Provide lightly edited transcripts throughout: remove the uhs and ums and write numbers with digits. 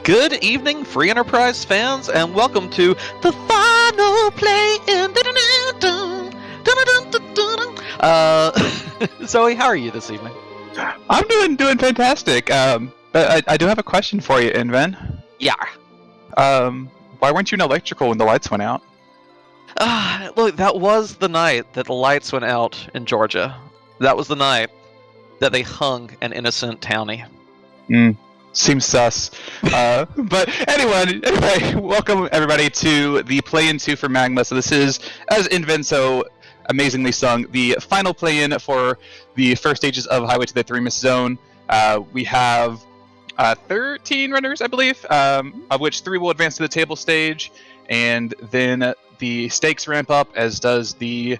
Good evening, Free Enterprise fans, and welcome to the final play-in. Zoe, how are you this evening? I'm doing fantastic. But I do have a question for you, Inven. Yeah. Why weren't you in electrical when the lights went out? Look, that was the night that the lights went out in Georgia. That was the night that they hung an innocent townie. Seems sus. But anyway, welcome everybody to the play-in 2 for Magma. So this is, as Inven so amazingly sung, the final play-in for the first stages of Highway to the Threemus Zone. We have 13 runners, I believe, of which 3 will advance to the table stage, and then the stakes ramp up, as does the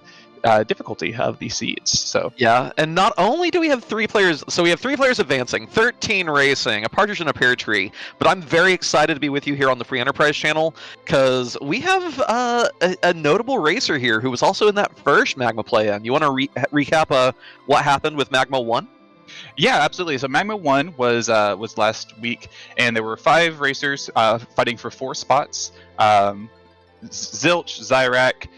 difficulty of the seeds. So yeah, and not only do we have 3 players, so we have 3 players advancing, 13 racing, a partridge in a pear tree, but I'm very excited to be with you here on the Free Enterprise channel, because we have a notable racer here who was also in that first Magma play-in. You want to recap what happened with Magma 1? Yeah, absolutely. So Magma 1 was last week, and there were 5 racers fighting for 4 spots. Zilch, Zyrak,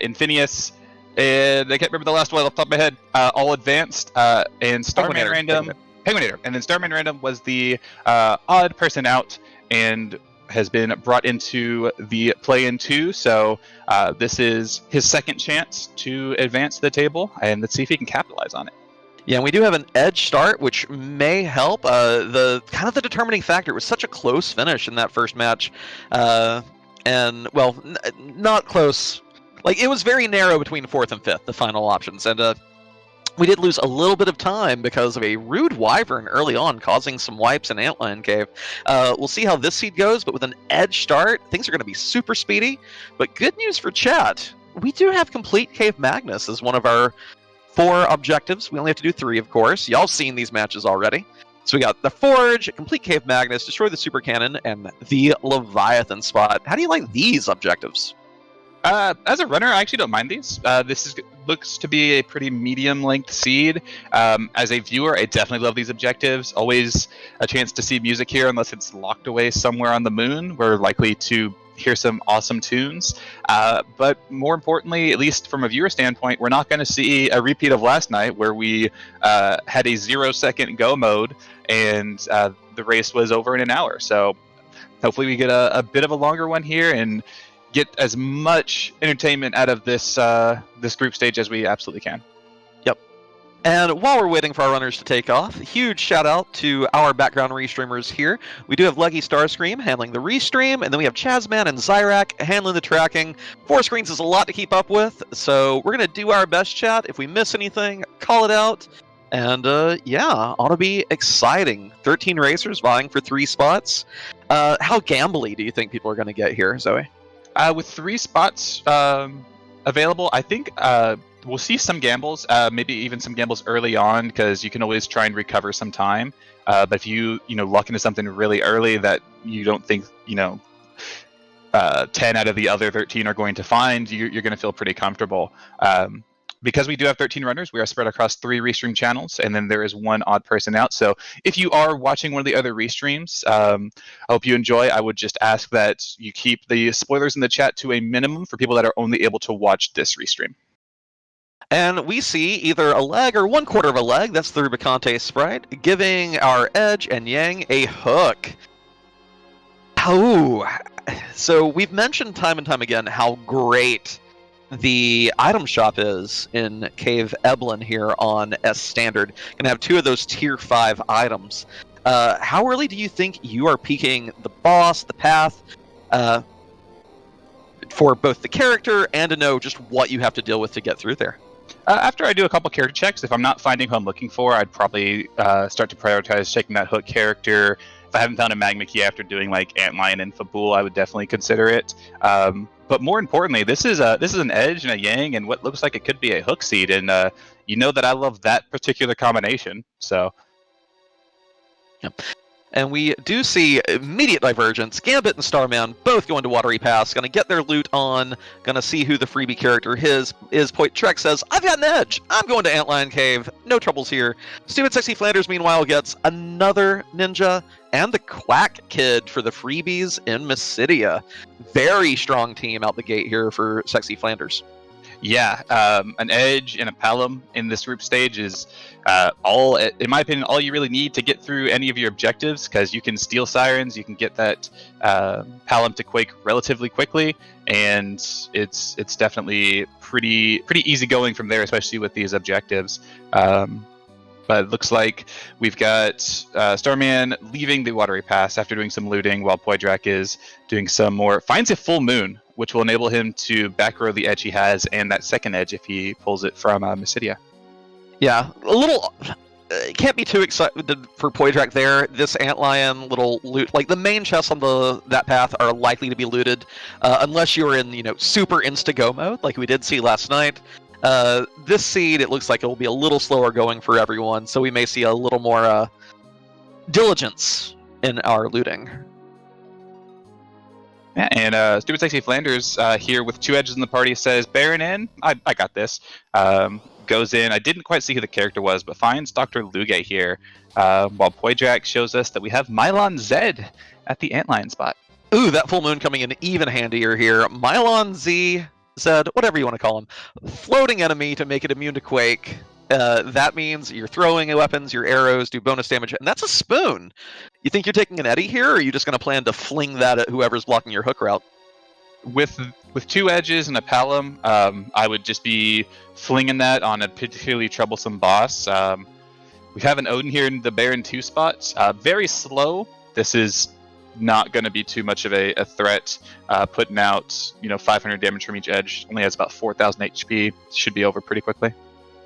Infinius, and I can't remember the last one off the top of my head. All advanced, and Starman Random, Penguinator, and then Starman Random was the odd person out, and has been brought into the play-in 2. So this is his second chance to advance to the table, and let's see if he can capitalize on it. Yeah, and we do have an edge start, which may help. The determining factor was such a close finish in that first match, and well, not close. Like, it was very narrow between 4th and 5th, the final options, and we did lose a little bit of time because of a rude wyvern early on, causing some wipes in Antlion Cave. We'll see how this seed goes, but with an edge start, things are going to be super speedy. But good news for chat, we do have Complete Cave Magnus as one of our 4 objectives. We only have to do 3, of course. Y'all seen these matches already. So we got the Forge, Complete Cave Magnus, Destroy the Super Cannon, and the Leviathan spot. How do you like these objectives? As a runner, I actually don't mind these. Looks to be a pretty medium-length seed. As a viewer, I definitely love these objectives. Always a chance to see music here, unless it's locked away somewhere on the moon. We're likely to hear some awesome tunes. But more importantly, at least from a viewer standpoint, we're not going to see a repeat of last night, where we had a 0-second go mode, and the race was over in an hour. So hopefully we get a bit of a longer one here, and get as much entertainment out of this this group stage as we absolutely can. Yep. And while we're waiting for our runners to take off, huge shout out to our background restreamers here. We do have Leggy Starscream handling the restream, and then we have Chazman and Zyrak handling the tracking. 4 screens is a lot to keep up with, so we're going to do our best, chat. If we miss anything, call it out. And yeah, ought to be exciting. 13 racers vying for 3 spots. How gambly do you think people are going to get here, Zoe? With 3 spots available, I think we'll see some gambles, maybe even some gambles early on, because you can always try and recover some time. But if you luck into something really early that you don't think 10 out of the other 13 are going to find, you're going to feel pretty comfortable. Because we do have 13 runners, we are spread across 3 restream channels, and then there is 1 odd person out. So if you are watching one of the other restreams, I hope you enjoy. I would just ask that you keep the spoilers in the chat to a minimum for people that are only able to watch this restream. And we see either a leg or 1/4 of a leg, that's the Rubicante sprite, giving our Edge and Yang a hook. Oh, so we've mentioned time and time again how great the item shop is in Cave Eblin here on S Standard. Gonna have 2 of those tier 5 items. How early do you think you are peaking the boss, the path, for both the character and to know just what you have to deal with to get through there? After I do a couple character checks, if I'm not finding who I'm looking for, I'd probably start to prioritize checking that hook character. If I haven't found a Magma key after doing like Antlion and Fabul, I would definitely consider it. But more importantly, this is an Edge and a Yang, and what looks like it could be a hook seed, and you know that I love that particular combination. So, yep. And we do see immediate divergence. Gambit and Starman both go into Watery Pass, gonna get their loot on, gonna see who the freebie character is. Trek says, I've got an edge. I'm going to Antlion Cave. No troubles here. Stupid Sexy Flanders, meanwhile, gets another ninja and the Quack Kid for the freebies in Mysidia. Very strong team out the gate here for Sexy Flanders. Yeah, an Edge and a Palom in this group stage is all, in my opinion, all you really need to get through any of your objectives, because you can steal Sirens, you can get that Palom to Quake relatively quickly, and it's definitely pretty easy going from there, especially with these objectives. But it looks like we've got Starman leaving the Watery Pass after doing some looting, while Poydrak is doing some more. Finds a full moon, which will enable him to back row the edge he has, and that second edge if he pulls it from Mysidia. Yeah, a little. Can't be too excited for Poydrak there. This Antlion little loot, like the main chests on that path, are likely to be looted, unless you're in super insta-go mode, like we did see last night. This seed, it looks like it will be a little slower going for everyone, so we may see a little more diligence in our looting. Yeah, and Stupid Sexy Flanders here with 2 edges in the party says, Baron in, I got this. Goes in, I didn't quite see who the character was, but finds Dr. Luge here, while Poydrak shows us that we have Mylon Z at the Antlion spot. Ooh, that full moon coming in even handier here. Mylon Z, whatever you want to call him, floating enemy to make it immune to Quake. That means you're throwing weapons, your arrows do bonus damage, and that's a spoon. You think you're taking an Eddy here, or are you just going to plan to fling that at whoever's blocking your hook route? With 2 edges and a Palom, I would just be flinging that on a particularly troublesome boss. We have an Odin here in the Baron 2 spot. Very slow. This is not going to be too much of a threat. Putting out 500 damage from each edge. Only has about 4,000 HP. Should be over pretty quickly.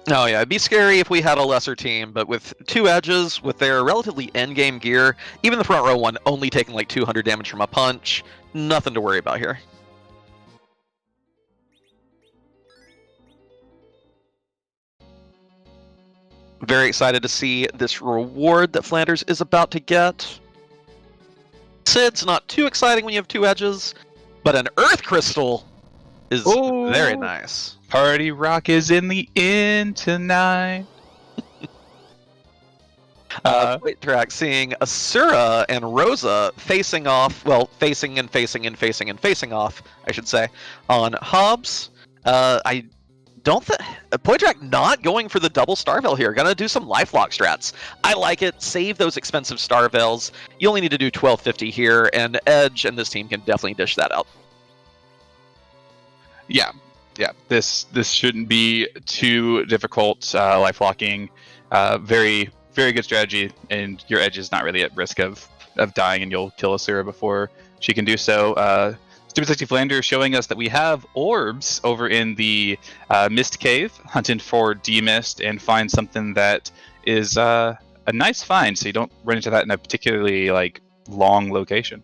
Oh yeah, it'd be scary if we had a lesser team, but with 2 edges, with their relatively endgame gear, even the front row one only taking like 200 damage from a punch, nothing to worry about here. Very excited to see this reward that Flanders is about to get. Sid's not too exciting when you have 2 edges, but an Earth Crystal is very nice. Party Rock is in the inn tonight. Track seeing Asura and Rosa facing off, facing off, I should say, on Hobbs. I don't think Poydrak not going for the double Starveil here. Gonna do some lifelock strats. I like it. Save those expensive Starveils. You only need to do 1250 here, and Edge and this team can definitely dish that out. Yeah. This shouldn't be too difficult. Lifelocking, very very good strategy, and your Edge is not really at risk of dying, and you'll kill Asura before she can do so. Stupid Sexy Flanders showing us that we have orbs over in the Mist Cave, hunting for D-Mist, and find something that is a nice find, so you don't run into that in a particularly long location.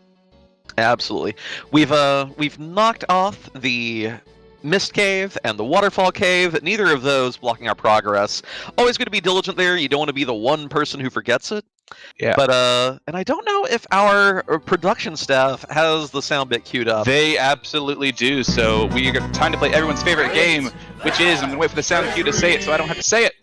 Absolutely. We've knocked off the Mist Cave and the Waterfall Cave. Neither of those blocking our progress. Always going to be diligent there. You don't want to be the one person who forgets it. Yeah. But and I don't know if our production staff has the sound bit queued up. They absolutely do. So we are time to play everyone's favorite game, which is, I'm going to wait for the sound cue to say it so I don't have to say it.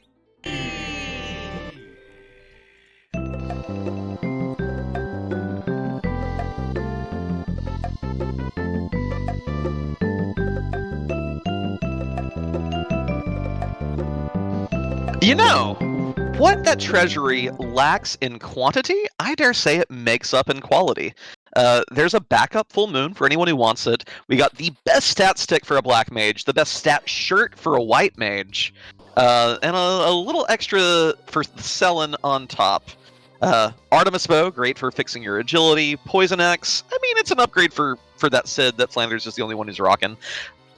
What that treasury lacks in quantity, I dare say it makes up in quality. There's a backup full moon for anyone who wants it. We got the best stat stick for a black mage, the best stat shirt for a white mage, and a little extra for selling on top. Artemis Bow, great for fixing your agility. Poison X, I mean, it's an upgrade for that Sid that Flanders is the only one who's rocking.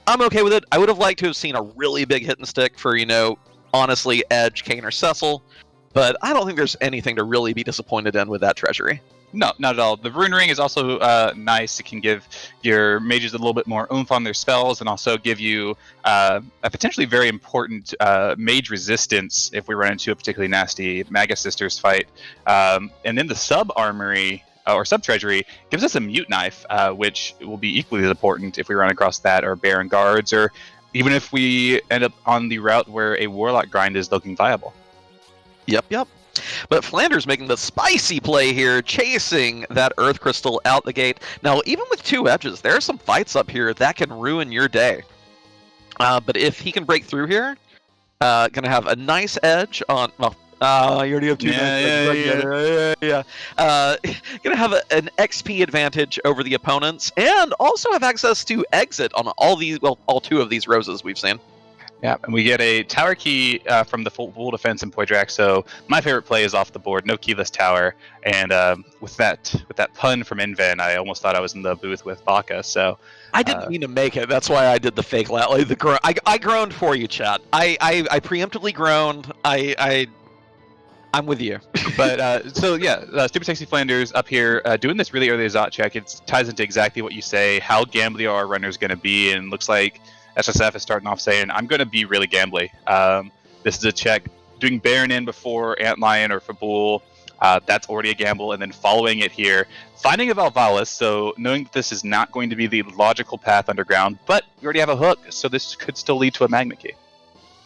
I'm okay with it. I would have liked to have seen a really big hit and stick for, honestly, Edge, Kane, or Cecil, but I don't think there's anything to really be disappointed in with that treasury. No, not at all. The Rune Ring is also nice. It can give your mages a little bit more oomph on their spells, and also give you a potentially very important mage resistance if we run into a particularly nasty Maga Sisters fight. And then the sub armory or sub treasury gives us a mute knife, which will be equally as important if we run across that, or Baron Guards, or even if we end up on the route where a Warlock grind is looking viable. Yep. But Flanders making the spicy play here, chasing that Earth Crystal out the gate. Now, even with 2 edges, there are some fights up here that can ruin your day. But if he can break through here, gonna have a nice edge on... Well, you already have 2 Yeah. Gonna have an XP advantage over the opponents, and also have access to exit on all 2 of these roses we've seen. Yeah, and we get a tower key from the full defense in Poydrak, so my favorite play is off the board, no keyless tower, and with that pun from Inven, I almost thought I was in the booth with Baka, so... I didn't mean to make it, that's why I did the fake laugh, like I groaned for you, chat. I preemptively groaned, I'm with you. But, so yeah, Stupid Sexy Flanders up here, doing this really early Zot check, it ties into exactly what you say, how gambly our runner's going to be, and looks like SSF is starting off saying, I'm going to be really gambly. This is a check. Doing Baron in before Antlion or Fabul, that's already a gamble. And then following it here, finding a Valvalis, so knowing that this is not going to be the logical path underground, but you already have a hook, so this could still lead to a Magma key.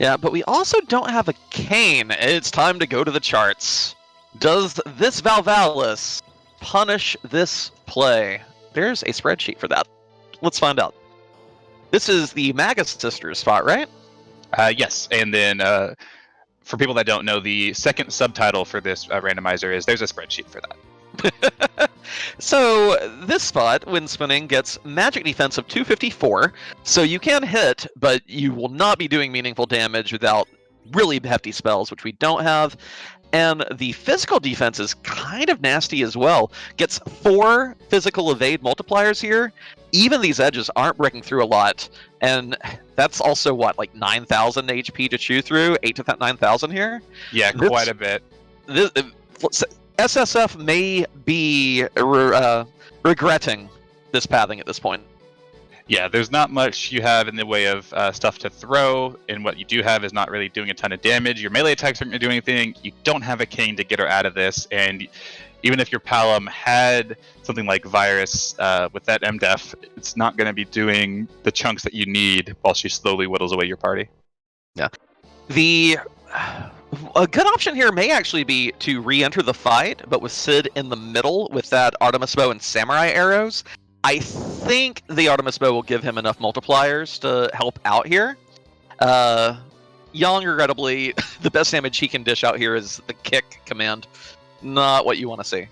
Yeah, but we also don't have a Cane. It's time to go to the charts. Does this Valvalis punish this play? There's a spreadsheet for that. Let's find out. This is the Maga Sisters spot, right? Yes, and then for people that don't know, the second subtitle for this randomizer is there's a spreadsheet for that. So this spot, when spinning, gets magic defense of 254, so you can hit, but you will not be doing meaningful damage without really hefty spells, which we don't have. And the physical defense is kind of nasty as well. Gets 4 physical evade multipliers here. Even these edges aren't breaking through a lot. And that's also, what, like 9,000 HP to chew through? 8 to 9,000 here? Yeah, quite a bit. SSF may be regretting this pathing at this point. Yeah, there's not much you have in the way of stuff to throw, and what you do have is not really doing a ton of damage. Your melee attacks aren't going to do anything. You don't have a cane to get her out of this, and even if your Palom had something like Virus with that MDef, it's not going to be doing the chunks that you need while she slowly whittles away your party. Yeah. A good option here may actually be to re-enter the fight, but with Sid in the middle with that Artemis Bow and Samurai Arrows. I think the Artemis Bow will give him enough multipliers to help out here. Young, regrettably, the best damage he can dish out here is the kick command. Not what you want to see.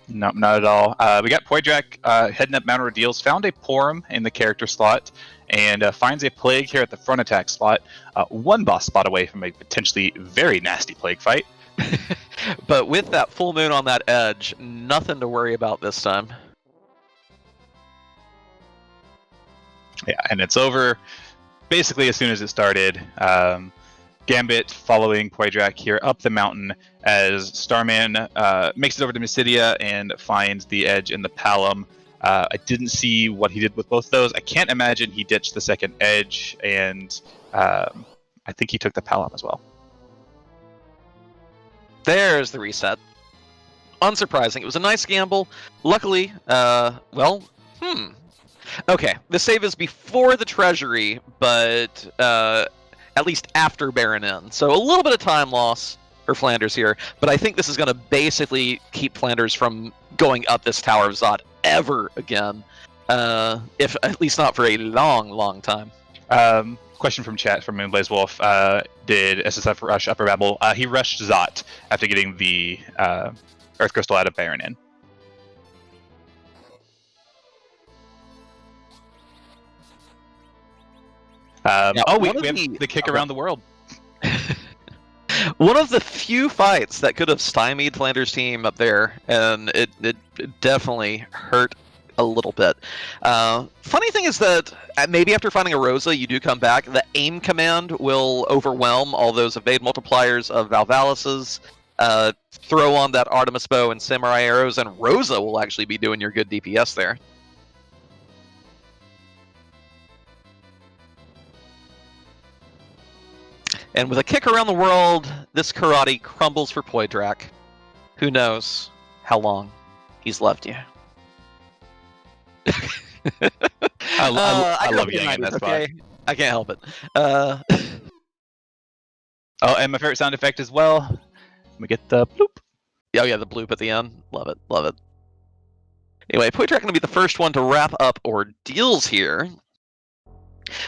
No, not at all. We got Poydrak heading up Mount Ordeals, found a Porum in the character slot, and finds a Plague here at the front attack slot. 1 boss spot away from a potentially very nasty Plague fight. But with that full moon on that edge, nothing to worry about this time. Yeah, and it's over basically as soon as it started. Gambit following Poydrak here up the mountain as Starman makes it over to Mysidia and finds the edge in the Palom. I didn't see what he did with both those. I can't imagine he ditched the second edge, and I think he took the Palom as well. There's the reset. Unsurprising. It was a nice gamble. Luckily, Okay, the save is before the treasury, but at least after Baron in. So a little bit of time loss for Flanders here, but I think this is going to basically keep Flanders from going up this Tower of Zod ever again, if at least not for a long, long time. Question from chat from Moonblaze Wolf. Did SSF rush Upper Babel? He rushed Zot after getting the Earth Crystal out of Baron in. We have the kick around the world. One of the few fights that could have stymied Flanders' team up there, and it definitely hurt a little bit. Funny thing is that maybe after finding a Rosa, you do come back. The aim command will overwhelm all those evade multipliers of Valvalis's. throw on that Artemis bow and samurai arrows, and Rosa will actually be doing your good DPS there. And with a kick around the world, this karate crumbles for Poydrak. Who knows how long he's left you. I love Yang in that spot. I can't help it. Oh, and my favorite sound effect as well. Let me get the bloop. Oh yeah, the bloop at the end. Love it, love it. Anyway, Poydrak going to be the first one to wrap up ordeals here.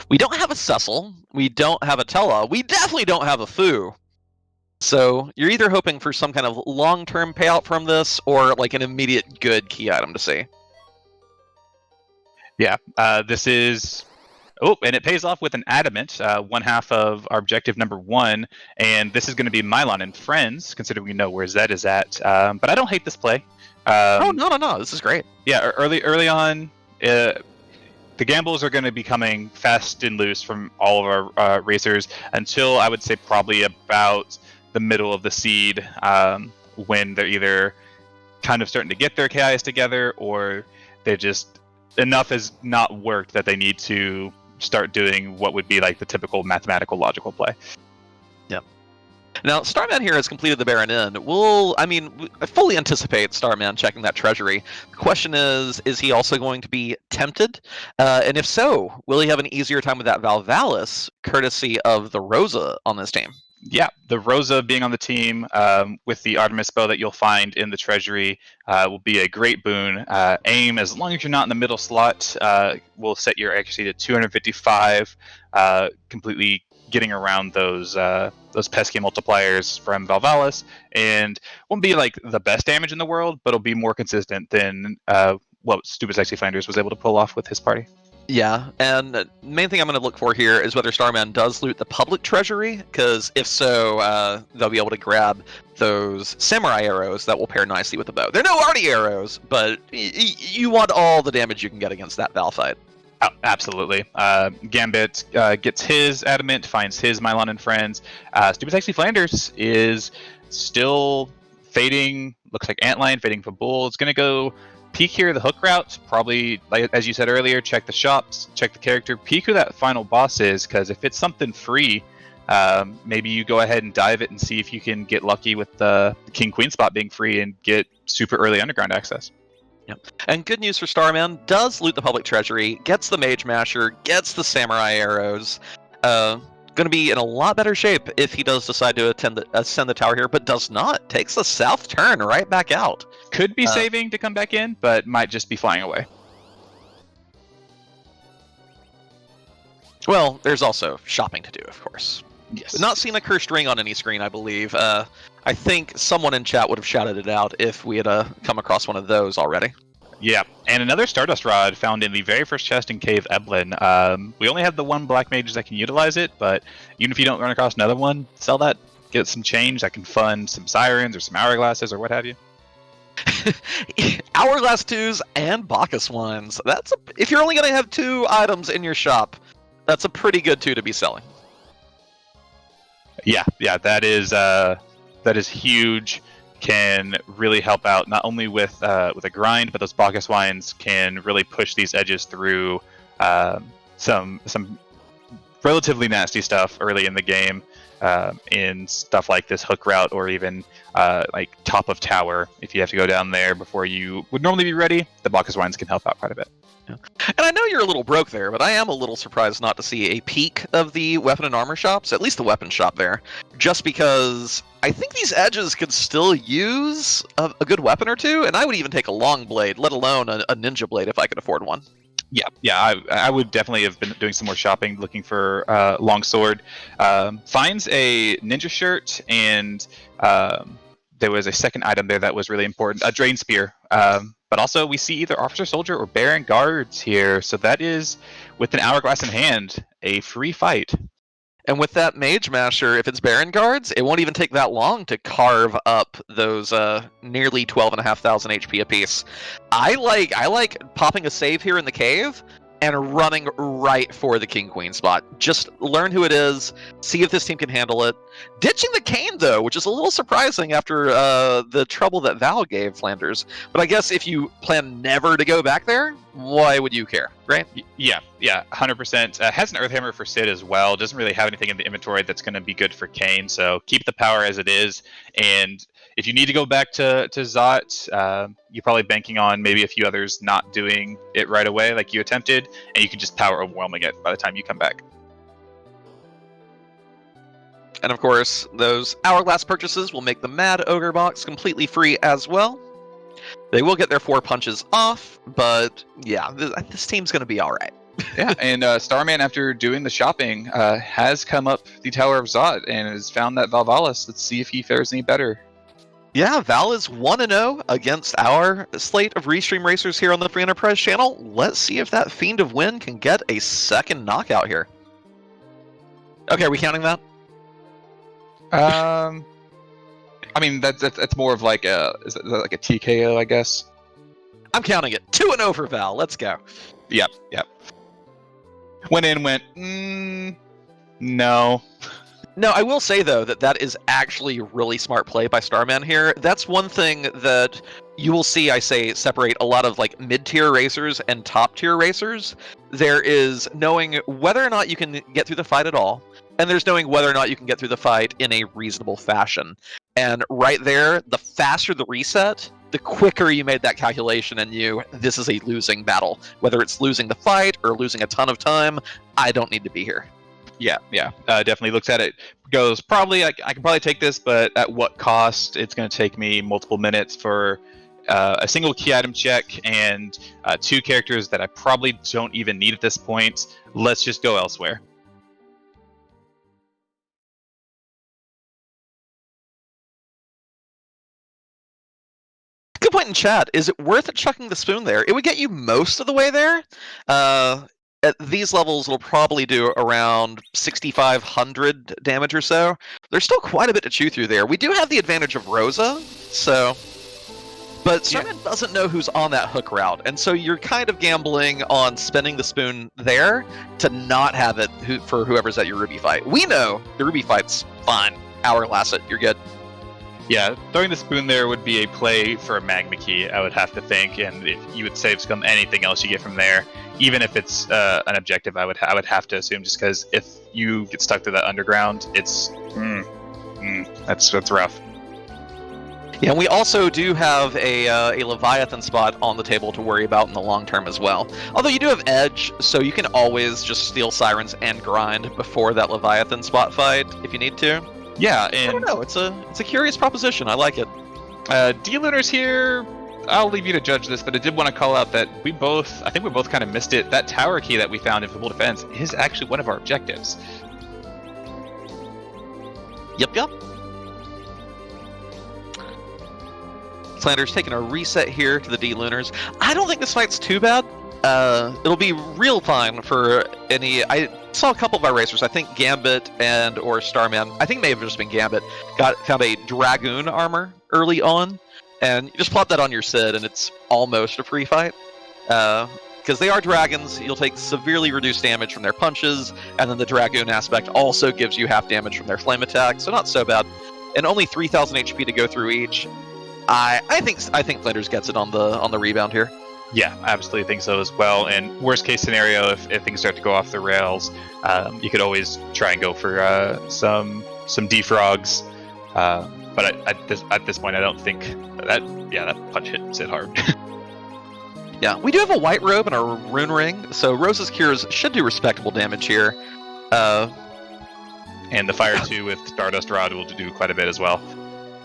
We don't have a Cecil. We don't have a Tella. We definitely don't have a Fu. So you're either hoping for some kind of long-term payout from this, or like an immediate good key item to see. Yeah, this is... Oh, and it pays off with an Adamant, one half of our objective number 1, and this is going to be Mylon and Friends, considering we know where Zed is at. But I don't hate this play. No, this is great. Yeah, early on, the gambles are going to be coming fast and loose from all of our racers until I would say probably about the middle of the seed, when they're either kind of starting to get their KIs together, or they're just enough has not worked that they need to start doing what would be like the typical mathematical logical play. Yep. Now, Starman here has completed the Baron Inn. I fully anticipate Starman checking that treasury. The question is he also going to be tempted? And if so, will he have an easier time with that Valvalis, courtesy of the Rosa on this team? Yeah, the Rosa being on the team with the Artemis bow that you'll find in the treasury will be a great boon. Aim, as long as you're not in the middle slot, will set your accuracy to 255, completely getting around those pesky multipliers from Valvalis, and won't be like the best damage in the world, but it'll be more consistent than what Stupid Sexy Flanders was able to pull off with his party. Yeah, and the main thing I'm going to look for here is whether Starman does loot the public treasury, because if so, they'll be able to grab those samurai arrows that will pair nicely with the bow. They're no arty arrows, but you want all the damage you can get against that Val fight. Oh, absolutely. Gambit gets his Adamant, finds his Mylon and Friends. Stupid Sexy Flanders is still fading, looks like Antlion, fading for Bull. It's going to go peek here the hook route, probably, like as you said earlier, check the shops, check the character, peek who that final boss is, because if it's something free, maybe you go ahead and dive it and see if you can get lucky with the King-Queen spot being free and get super early underground access. Yep. And good news for Starman, does loot the public treasury, gets the Mage Masher, gets the samurai arrows. Going to be in a lot better shape if he does decide to ascend the tower here, but does not. Takes the south turn right back out. Could be saving to come back in, but might just be flying away. Well, there's also shopping to do, of course. Yes. Not seeing a cursed ring on any screen, I believe. I think someone in chat would have shouted it out if we had come across one of those already. Yeah, and another Stardust Rod found in the very first chest in Cave Eblin. We only have the one Black Mage that can utilize it, but even if you don't run across another one, sell that, get some change that can fund some Sirens or some Hourglasses or what have you. Hourglass 2s and Bacchus 1s. If you're only going to have 2 items in your shop, that's a pretty good 2 to be selling. Yeah, that is huge. Can really help out not only with a grind, but those Bacchus wines can really push these edges through some relatively nasty stuff early in the game, in stuff like this hook route, or even like top of tower. If you have to go down there before you would normally be ready, the Bacchus wines can help out quite a bit. Yeah. And I know you're a little broke there, but I am a little surprised not to see a peek of the weapon and armor shops, at least the weapon shop there, just because I think these edges could still use a good weapon or two, and I would even take a long blade, let alone a ninja blade if I could afford one. Yeah, I would definitely have been doing some more shopping, looking for longsword. Finds a ninja shirt, and there was a second item there that was really important, a drain spear. But also we see either Officer Soldier or Baron Guards here, so that is, with an Hourglass in hand, a free fight. And with that Mage Masher, if it's Baron Guards, it won't even take that long to carve up those nearly 12,500 HP apiece. I like popping a save here in the cave, and running right for the King-Queen spot. Just learn who it is, see if this team can handle it. Ditching the Kayn, though, which is a little surprising after the trouble that Val gave Flanders. But I guess if you plan never to go back there, why would you care, right? Yeah, 100%. Has an Earthhammer for Sid as well. Doesn't really have anything in the inventory that's going to be good for Kayn, so keep the power as it is. And if you need to go back to Zot, you're probably banking on maybe a few others not doing it right away like you attempted, and you can just power overwhelming it by the time you come back. And of course, those Hourglass purchases will make the Mad Ogre box completely free as well. They will get their 4 punches off, but yeah, this team's going to be all right. Yeah, and Starman, after doing the shopping, has come up the Tower of Zot and has found that Valvalis. Let's see if he fares any better. Yeah, Val is 1-0 against our slate of Restream Racers here on the Free Enterprise channel. Let's see if that Fiend of Wind can get a second knockout here. Okay, are we counting that? I mean, that's more of like is that like a TKO, I guess? I'm counting it. 2-0 for Val. Let's go. Yep. Went in, no. No, I will say, though, that is actually really smart play by Starman here. That's one thing that you will see, I say, separate a lot of like mid-tier racers and top-tier racers. There is knowing whether or not you can get through the fight at all, and there's knowing whether or not you can get through the fight in a reasonable fashion. And right there, the faster the reset, the quicker you made that calculation and this is a losing battle. Whether it's losing the fight or losing a ton of time, I don't need to be here. Yeah. Definitely looks at it, goes, probably, I can probably take this, but at what cost? It's going to take me multiple minutes for a single key item check and 2 characters that I probably don't even need at this point. Let's just go elsewhere. Good point in chat. Is it worth it chucking the spoon there? It would get you most of the way there. At these levels, it'll probably do around 6,500 damage or so. There's still quite a bit to chew through there. We do have the advantage of Rosa, so... But Starman doesn't know who's on that hook route, and so you're kind of gambling on spending the spoon there to not have it for whoever's at your Ruby fight. We know the Ruby fight's fine. Hourglass it, you're good. Yeah, throwing the spoon there would be a play for a Magma key, I would have to think, and if you would save scum anything else you get from there, even if it's an objective, I would have to assume, just because if you get stuck to that underground, it's that's rough. Yeah, and we also do have a Leviathan spot on the table to worry about in the long term as well. Although you do have Edge, so you can always just steal Sirens and grind before that Leviathan spot fight if you need to. Yeah, and I don't know, it's a curious proposition. I like it. D-Lunars here, I'll leave you to judge this, but I did want to call out that I think we both kind of missed it. That tower key that we found in Full Defense is actually one of our objectives. Yep. Flanders taking a reset here to the D-Lunars. I don't think this fight's too bad. It'll be real fine for any... I saw a couple of our racers, I think Gambit or Starman, I think may have just been Gambit, found a Dragoon armor early on, and you just plop that on your Sid, and it's almost a free fight. Because they are dragons, you'll take severely reduced damage from their punches, and then the Dragoon aspect also gives you half damage from their flame attack, so not so bad. And only 3,000 HP to go through each. I think Flanders gets it on the rebound here. Yeah, I absolutely think so as well. And worst case scenario, if things start to go off the rails, you could always try and go for some defrogs. But at this point, I don't think that punch hit Sid hard. Yeah, we do have a white robe and a rune ring, so Rose's cures should do respectable damage here. And the Fire 2 with Stardust Rod will do quite a bit as well.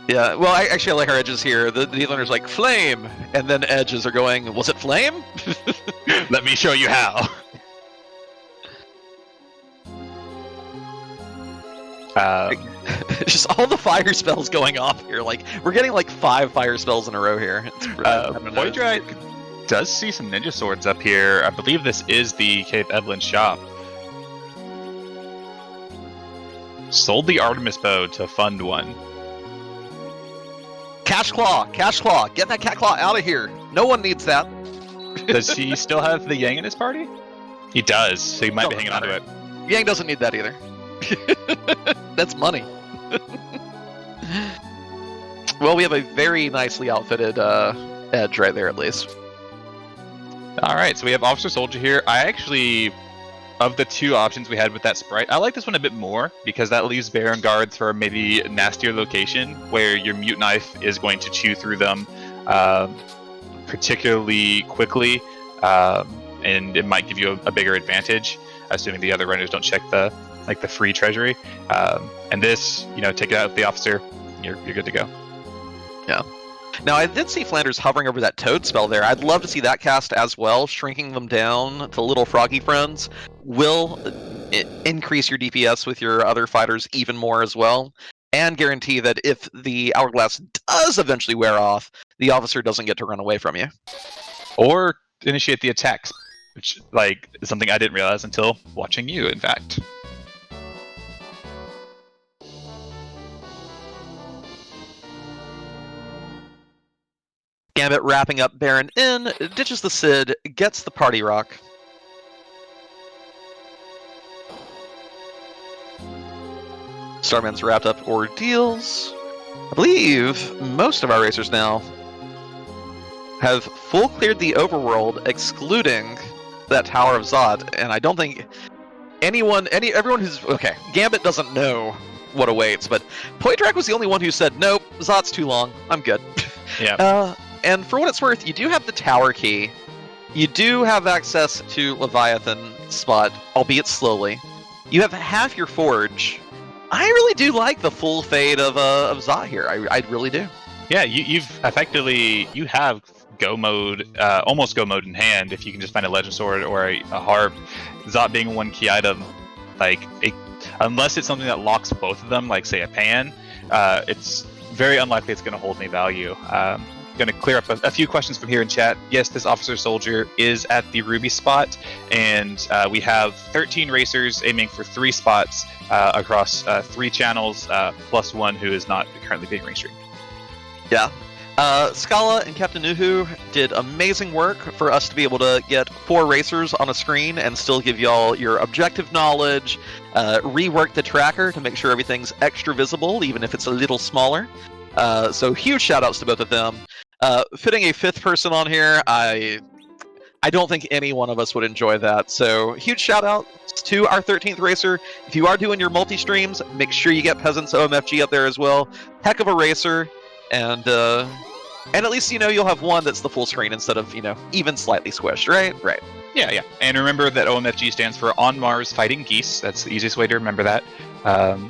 Yeah, well, I like our edges here. The D-Lunar's like, flame! And then edges are going, was it flame? Let me show you how. Just all the fire spells going off here. Like, we're getting like 5 fire spells in a row here. Voidride does see some ninja swords up here. I believe this is the Cave Evelyn shop. Sold the Artemis bow to fund one. Cash Claw! Get that Cat Claw out of here! No one needs that! Does he still have the Yang in his party? He does, so he might be hanging on to it. Yang doesn't need that either. That's money. Well, we have a very nicely outfitted Edge right there, at least. Alright, so we have Officer Soldier here. I actually, of the two options we had with that sprite, I like this one a bit more, because that leaves Baron guards for maybe a nastier location, where your Mute Knife is going to chew through them particularly quickly, and it might give you a bigger advantage, assuming the other runners don't check the free treasury. And this, take it out with the officer, you're good to go. Yeah. Now, I did see Flanders hovering over that Toad spell there. I'd love to see that cast as well. Shrinking them down to little froggy friends will increase your DPS with your other fighters even more as well, and guarantee that if the Hourglass does eventually wear off, the officer doesn't get to run away from you. Or initiate the attacks, which is something I didn't realize until watching you, in fact. Gambit wrapping up Baron in, ditches the Cid, gets the Party Rock. Starman's wrapped up Ordeals. I believe most of our racers now have full cleared the overworld, excluding that Tower of Zod, and I don't think everyone who's... Okay, Gambit doesn't know what awaits, but Poitrak was the only one who said, nope, Zod's too long, I'm good. Yeah. And for what it's worth, you do have the tower key. You do have access to Leviathan spot, albeit slowly. You have half your forge. I really do like the full fade of Zot here. I really do. Yeah, you have go mode, almost go mode in hand if you can just find a legend sword or a harp. Zot being one key item, unless it's something that locks both of them, like say a pan, it's very unlikely it's going to hold any value. Going to clear up a few questions from here in chat. Yes, this Officer Soldier is at the Ruby spot, and we have 13 racers aiming for 3 spots across 3 channels, plus 1 who is not currently being restreamed. Yeah. Scala and Captain Nuhu did amazing work for us to be able to get 4 racers on a screen and still give y'all your objective knowledge, rework the tracker to make sure everything's extra visible, even if it's a little smaller. So huge shout-outs to both of them. Fitting a 5th person on here, I don't think any one of us would enjoy that. So huge shout-out to our 13th racer. If you are doing your multi-streams, make sure you get Peasants OMFG up there as well. Heck of a racer, and at least you'll have one that's the full screen instead of even slightly squished, right? Right. Yeah. And remember that OMFG stands for On Mars Fighting Geese. That's the easiest way to remember that.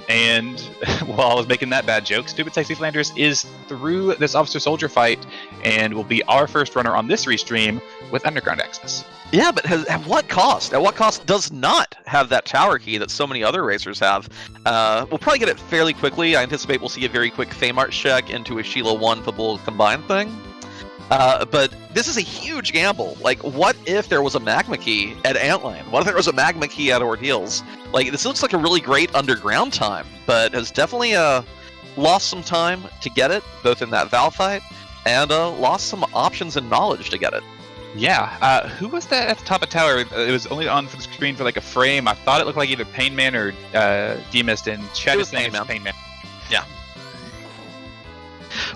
And while I was making that bad joke, Stupid Sexy Flanders is through this Officer Soldier fight and will be our first runner on this restream with underground access. Yeah, but at what cost? At what cost does not have that tower key that so many other racers have? We'll probably get it fairly quickly. I anticipate we'll see a very quick Fame Art check into a Sheila 1 Fabul combined thing. But this is a huge gamble. What if there was a Magma key at Antline? What if there was a Magma key at Ordeals? This looks like a really great underground time, but has definitely lost some time to get it, both in that Val fight, and lost some options and knowledge to get it. Yeah, who was that at the top of tower? It was only on the screen for a frame. I thought it looked like either Painman or Demist, and chat is saying Painman. Yeah.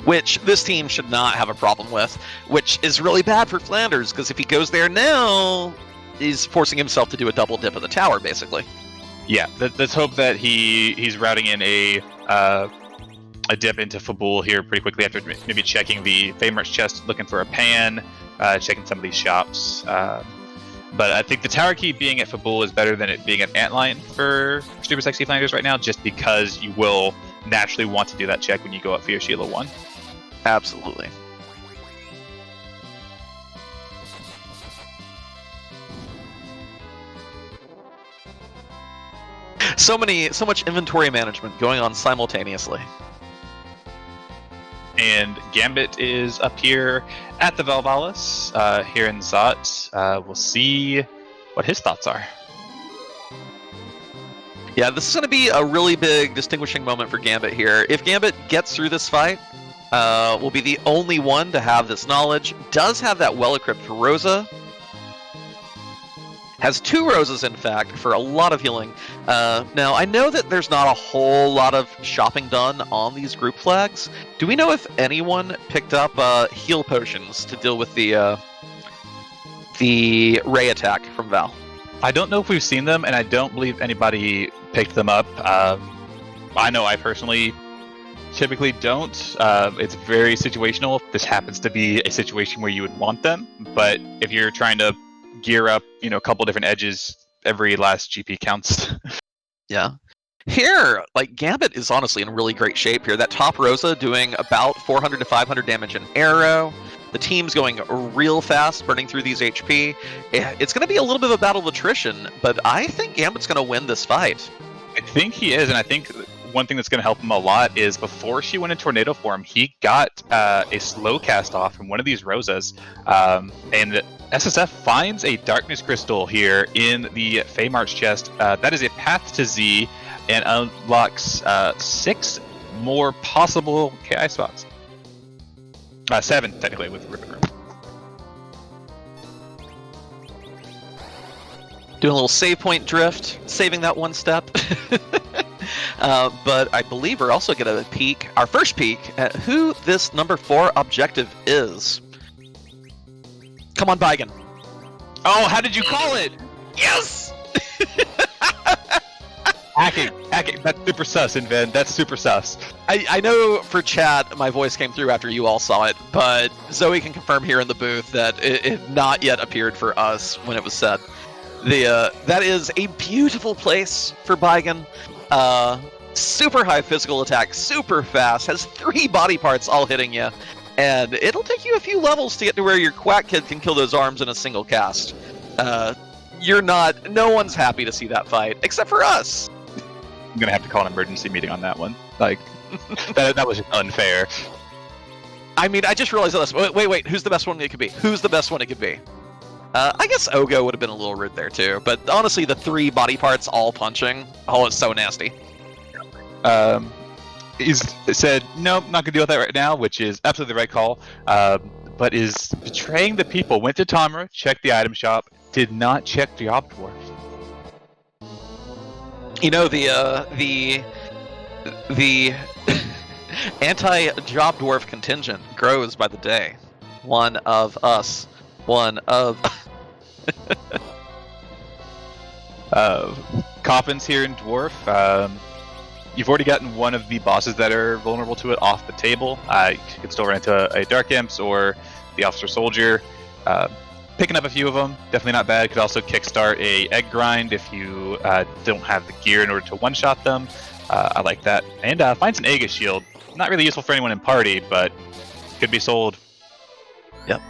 Which this team should not have a problem with, which is really bad for Flanders, because if he goes there now, he's forcing himself to do a double dip of the tower, basically. Yeah, let's hope that he's routing in a dip into Fabul here pretty quickly after maybe checking the Famer's chest, looking for a pan, checking some of these shops. But I think the tower key being at Fabul is better than it being at Antline for Stupid Sexy Flanders right now, just because you will naturally want to do that check when you go up for your Sheila 1. Absolutely. So much inventory management going on simultaneously. And Gambit is up here at the Valvalis, here in Zot. We'll see what his thoughts are. Yeah, this is going to be a really big distinguishing moment for Gambit here. If Gambit gets through this fight, will be the only one to have this knowledge. Does have that well-equipped Rosa. Has 2 roses, in fact, for a lot of healing. Now, I know that there's not a whole lot of shopping done on these group flags. Do we know if anyone picked up heal potions to deal with the ray attack from Val? I don't know if we've seen them, and I don't believe anybody picked them up. I know I personally typically don't. It's very situational. This happens to be a situation where you would want them, but if you're trying to gear up, a couple different edges, every last GP counts. Yeah. Here, like, Gambit is honestly in really great shape here. That top Rosa doing about 400 to 500 damage an arrow. The team's going real fast, burning through these HP. It's going to be a little bit of a battle of attrition, but I think Gambit's going to win this fight. I think he is, and I think one thing that's going to help him a lot is before she went in tornado form, he got a slow cast off from one of these Rosas, and SSF finds a Darkness Crystal here in the Feymarch chest. That is a path to Z and unlocks 6 more possible KI spots. 7, technically, with Ribbon Room. Doing a little save point drift, saving that one step. But I believe we're also going to peek, our first peek, at who this number 4 objective is. Come on, Baigan. Oh, how did you call it? Yes! Hacking. That's super sus, Inven. That's super sus. I know for chat my voice came through after you all saw it, but Zoe can confirm here in the booth that it had not yet appeared for us when it was said. That is a beautiful place for Baigan. Super high physical attack, super fast, has 3 body parts all hitting you, and it'll take you a few levels to get to where your Quack Kid can kill those arms in a single cast. No one's happy to see that fight, except for us. I'm gonna have to call an emergency meeting on that one. Like, that was just unfair. I mean, I just realized this. Wait, who's the best one it could be? Who's the best one it could be? I guess Ogo would have been a little rude there too, but honestly, the 3 body parts all punching, it's so nasty. He's said, nope, not gonna deal with that right now, which is absolutely the right call, but is betraying the people. Went to Tamra, checked the item shop, did not check the Job Dwarf. The anti-Job Dwarf contingent grows by the day. One of us. One of... Coffins here in Dwarf. You've already gotten one of the bosses that are vulnerable to it off the table. You can still run into a Dark Imps or the Officer Soldier. Picking up a few of them, definitely not bad. Could also kickstart a egg grind if you don't have the gear in order to one-shot them. I like that. And finds an Aegis Shield. Not really useful for anyone in party, but could be sold. Yep.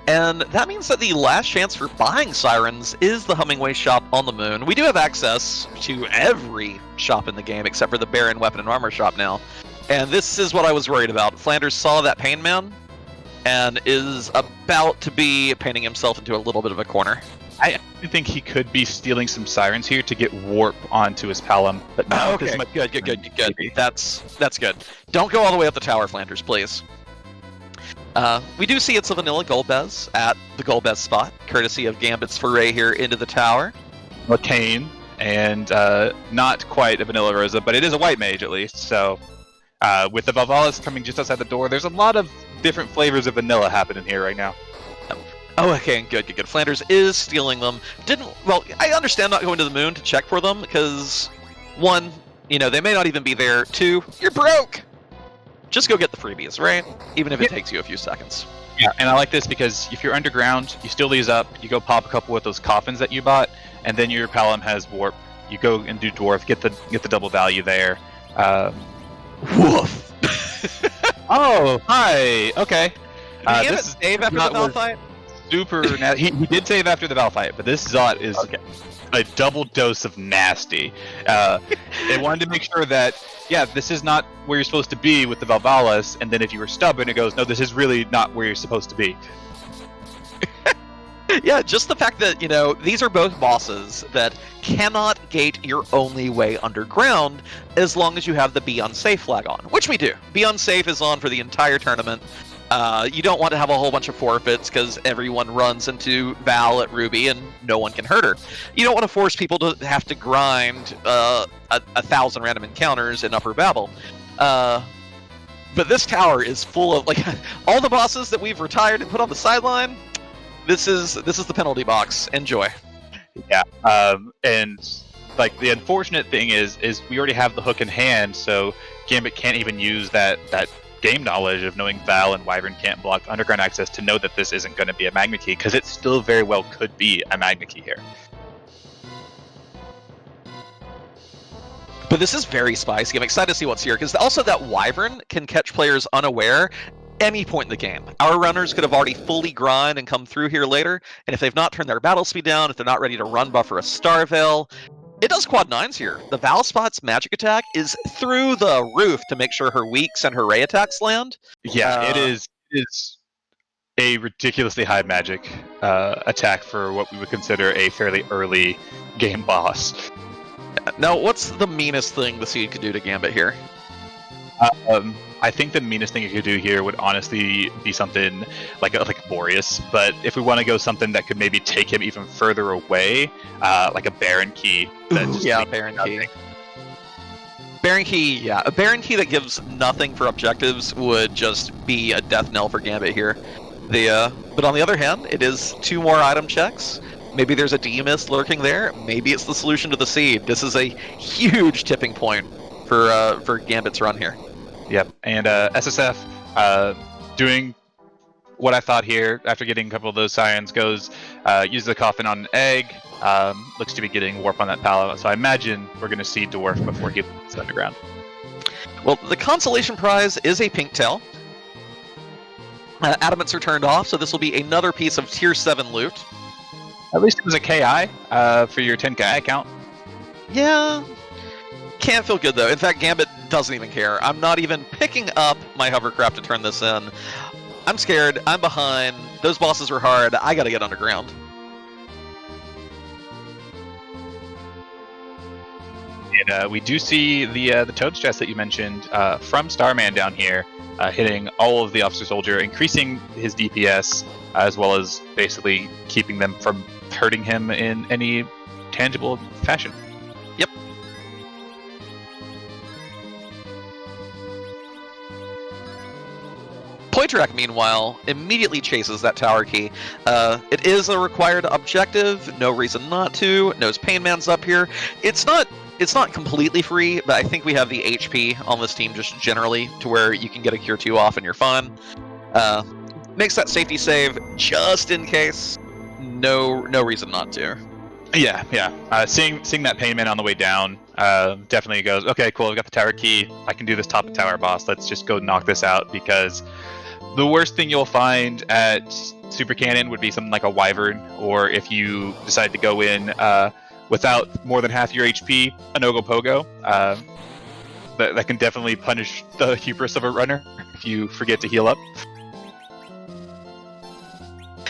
And that means that the last chance for buying Sirens is the Hummingway shop on the moon. We do have access to every shop in the game except for the Baron Weapon and Armor shop now. And this is what I was worried about. Flanders saw that Pain Man and is about to be painting himself into a little bit of a corner. I think he could be stealing some Sirens here to get Warp onto his Palom, but no. Okay, good. That's good. Don't go all the way up the tower, Flanders, please. We do see it's a vanilla Golbez at the Golbez spot, courtesy of Gambit's foray here into the tower. Arcane, and not quite a vanilla Rosa, but it is a white mage at least, so with the Valvalis coming just outside the door, there's a lot of different flavors of vanilla happening here right now. Oh, okay, good. Flanders is stealing them. I understand not going to the moon to check for them, because, 1, they may not even be there. 2, you're broke! Just go get the freebies, right? Even if it takes you a few seconds. Yeah, and I like this because if you're underground, you steal these up, you go pop a couple with those coffins that you bought, and then your Palom has Warp. You go and do Dwarf, get the double value there. Woof! Oh, hi! Okay. Did he save after the Val fight? Super nasty. He did save after the Val fight, but this Zot is a double dose of nasty. They wanted to make sure that, this is not where you're supposed to be with the Valvalis, and then if you were stubborn, it goes, no, this is really not where you're supposed to be. Yeah, just the fact that, these are both bosses that cannot gate your only way underground as long as you have the Be Unsafe flag on, which we do. Be Unsafe is on for the entire tournament. You don't want to have a whole bunch of forfeits because everyone runs into Val at Ruby and no one can hurt her. You don't want to force people to have to grind 1,000 random encounters in Upper Babel. But this tower is full of, like, all the bosses that we've retired and put on the sideline. This is the penalty box. Enjoy. Yeah, and like the unfortunate thing is we already have the hook in hand, so Gambit can't even use that game knowledge of knowing Val and Wyvern can't block underground access to know that this isn't going to be a Magma Key, because it still very well could be a Magma Key here. But this is very spicy. I'm excited to see what's here, because also that Wyvern can catch players unaware any point in the game. Our runners could have already fully grind and come through here later, and if they've not turned their battle speed down, if they're not ready to run buffer a Star Veil, it does quad 9s here. The Val Spot's magic attack is through the roof to make sure her weaks and her ray attacks land. Yeah, it is a ridiculously high magic attack for what we would consider a fairly early game boss. Now, what's the meanest thing the Seed could do to Gambit here? I think the meanest thing you could do here would honestly be something like Boreas, but if we want to go something that could maybe take him even further away, like a Baron Key. Yeah, Baron Key. Baron Key, yeah. A Baron Key that gives nothing for objectives would just be a death knell for Gambit here. But on the other hand, it is 2 more item checks. Maybe there's a D-Mist lurking there. Maybe it's the solution to the Seed. This is a huge tipping point for Gambit's run here. Yep, and SSF doing what I thought here after getting a couple of those sirens goes, uses the coffin on an egg, looks to be getting warp on that palo, so I imagine we're going to see Dwarf before he gets underground. Well, the consolation prize is a pink tail. Adamants are turned off, so this will be another piece of tier 7 loot. At least it was a KI for your 10 KI account. Yeah, can't feel good though. In fact, Gambit doesn't even care. I'm not even picking up my hovercraft to turn this in. I'm scared. I'm behind. Those bosses were hard. I gotta get underground. And we do see the Toad stress that you mentioned from Starman down here, hitting all of the Officer Soldier, increasing his DPS, as well as basically keeping them from hurting him in any tangible fashion. Yep. Poitrak, meanwhile, immediately chases that tower key. It is a required objective, no reason not to. Knows Painman's up here. It's not completely free, but I think we have the HP on this team just generally to where you can get a Cure 2 off and you're fine. Makes that safety save just in case. No reason not to. Yeah. Seeing that Painman on the way down definitely goes, okay, cool, I've got the tower key. I can do this top of tower boss. Let's just go knock this out, because the worst thing you'll find at Super Cannon would be something like a Wyvern, or if you decide to go in without more than half your HP, an Ogopogo. That can definitely punish the hubris of a runner if you forget to heal up.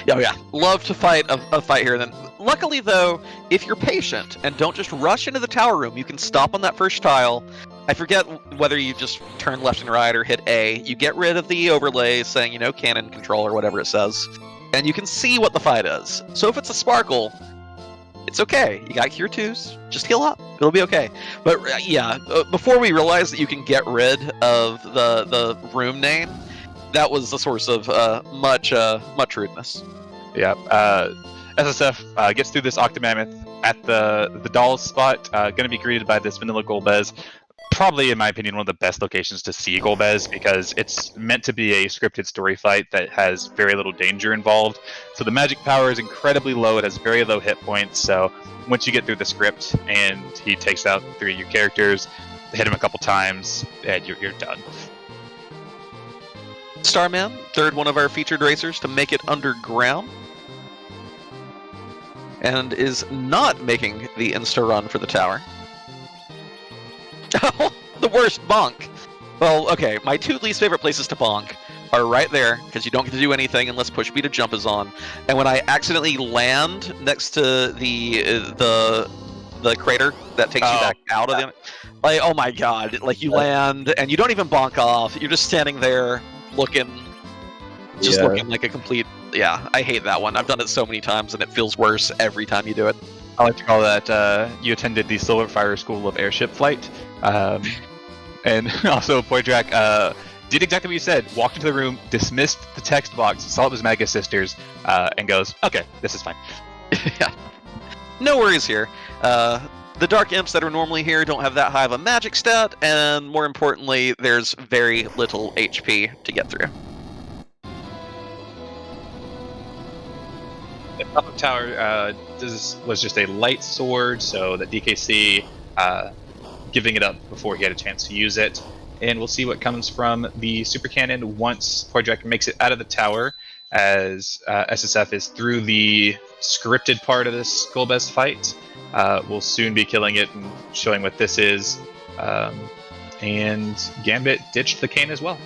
Oh yeah, love to fight a fight here. Then, luckily though, if you're patient and don't just rush into the tower room, you can stop on that first tile. I forget whether you just turn left and right or hit A. You get rid of the overlay saying, cannon control or whatever it says, and you can see what the fight is. So if it's a Sparkle, it's okay. You got Cure 2s, just heal up. It'll be okay. But yeah, before we realized that you can get rid of the room name, that was the source of much rudeness. Yeah. SSF gets through this Octomammoth at the Doll's spot. Going to be greeted by this Vanilla Golbez. Probably, in my opinion, one of the best locations to see Golbez, because it's meant to be a scripted story fight that has very little danger involved. So the magic power is incredibly low. It has very low hit points. So once you get through the script and he takes out 3 of your characters, hit him a couple times, and you're done. Starman, third one of our featured racers to make it underground, and is not making the insta run for the tower. Oh, the worst bonk. Well, okay, my 2 least favorite places to bonk are right there, because you don't get to do anything unless push B to jump is on. And when I accidentally land next to the crater that takes you back out of the, like, oh my god, like you land and you don't even bonk off. You're just standing there looking just looking like a complete... Yeah, I hate that one. I've done it so many times, and it feels worse every time you do it. I like to call that you attended the Silverfire School of Airship Flight. And also, Poydrak did exactly what you said. Walked into the room, dismissed the text box, saw it was Mega Sisters, and goes, okay, this is fine. Yeah. No worries here. The Dark Imps that are normally here don't have that high of a magic stat, and more importantly, there's very little HP to get through. The top of tower was just a light sword, so that DKC giving it up before he had a chance to use it. And we'll see what comes from the super cannon once Poydrak makes it out of the tower, as SSF is through the scripted part of this Golbez fight. We'll soon be killing it and showing what this is. And Gambit ditched the cane as well.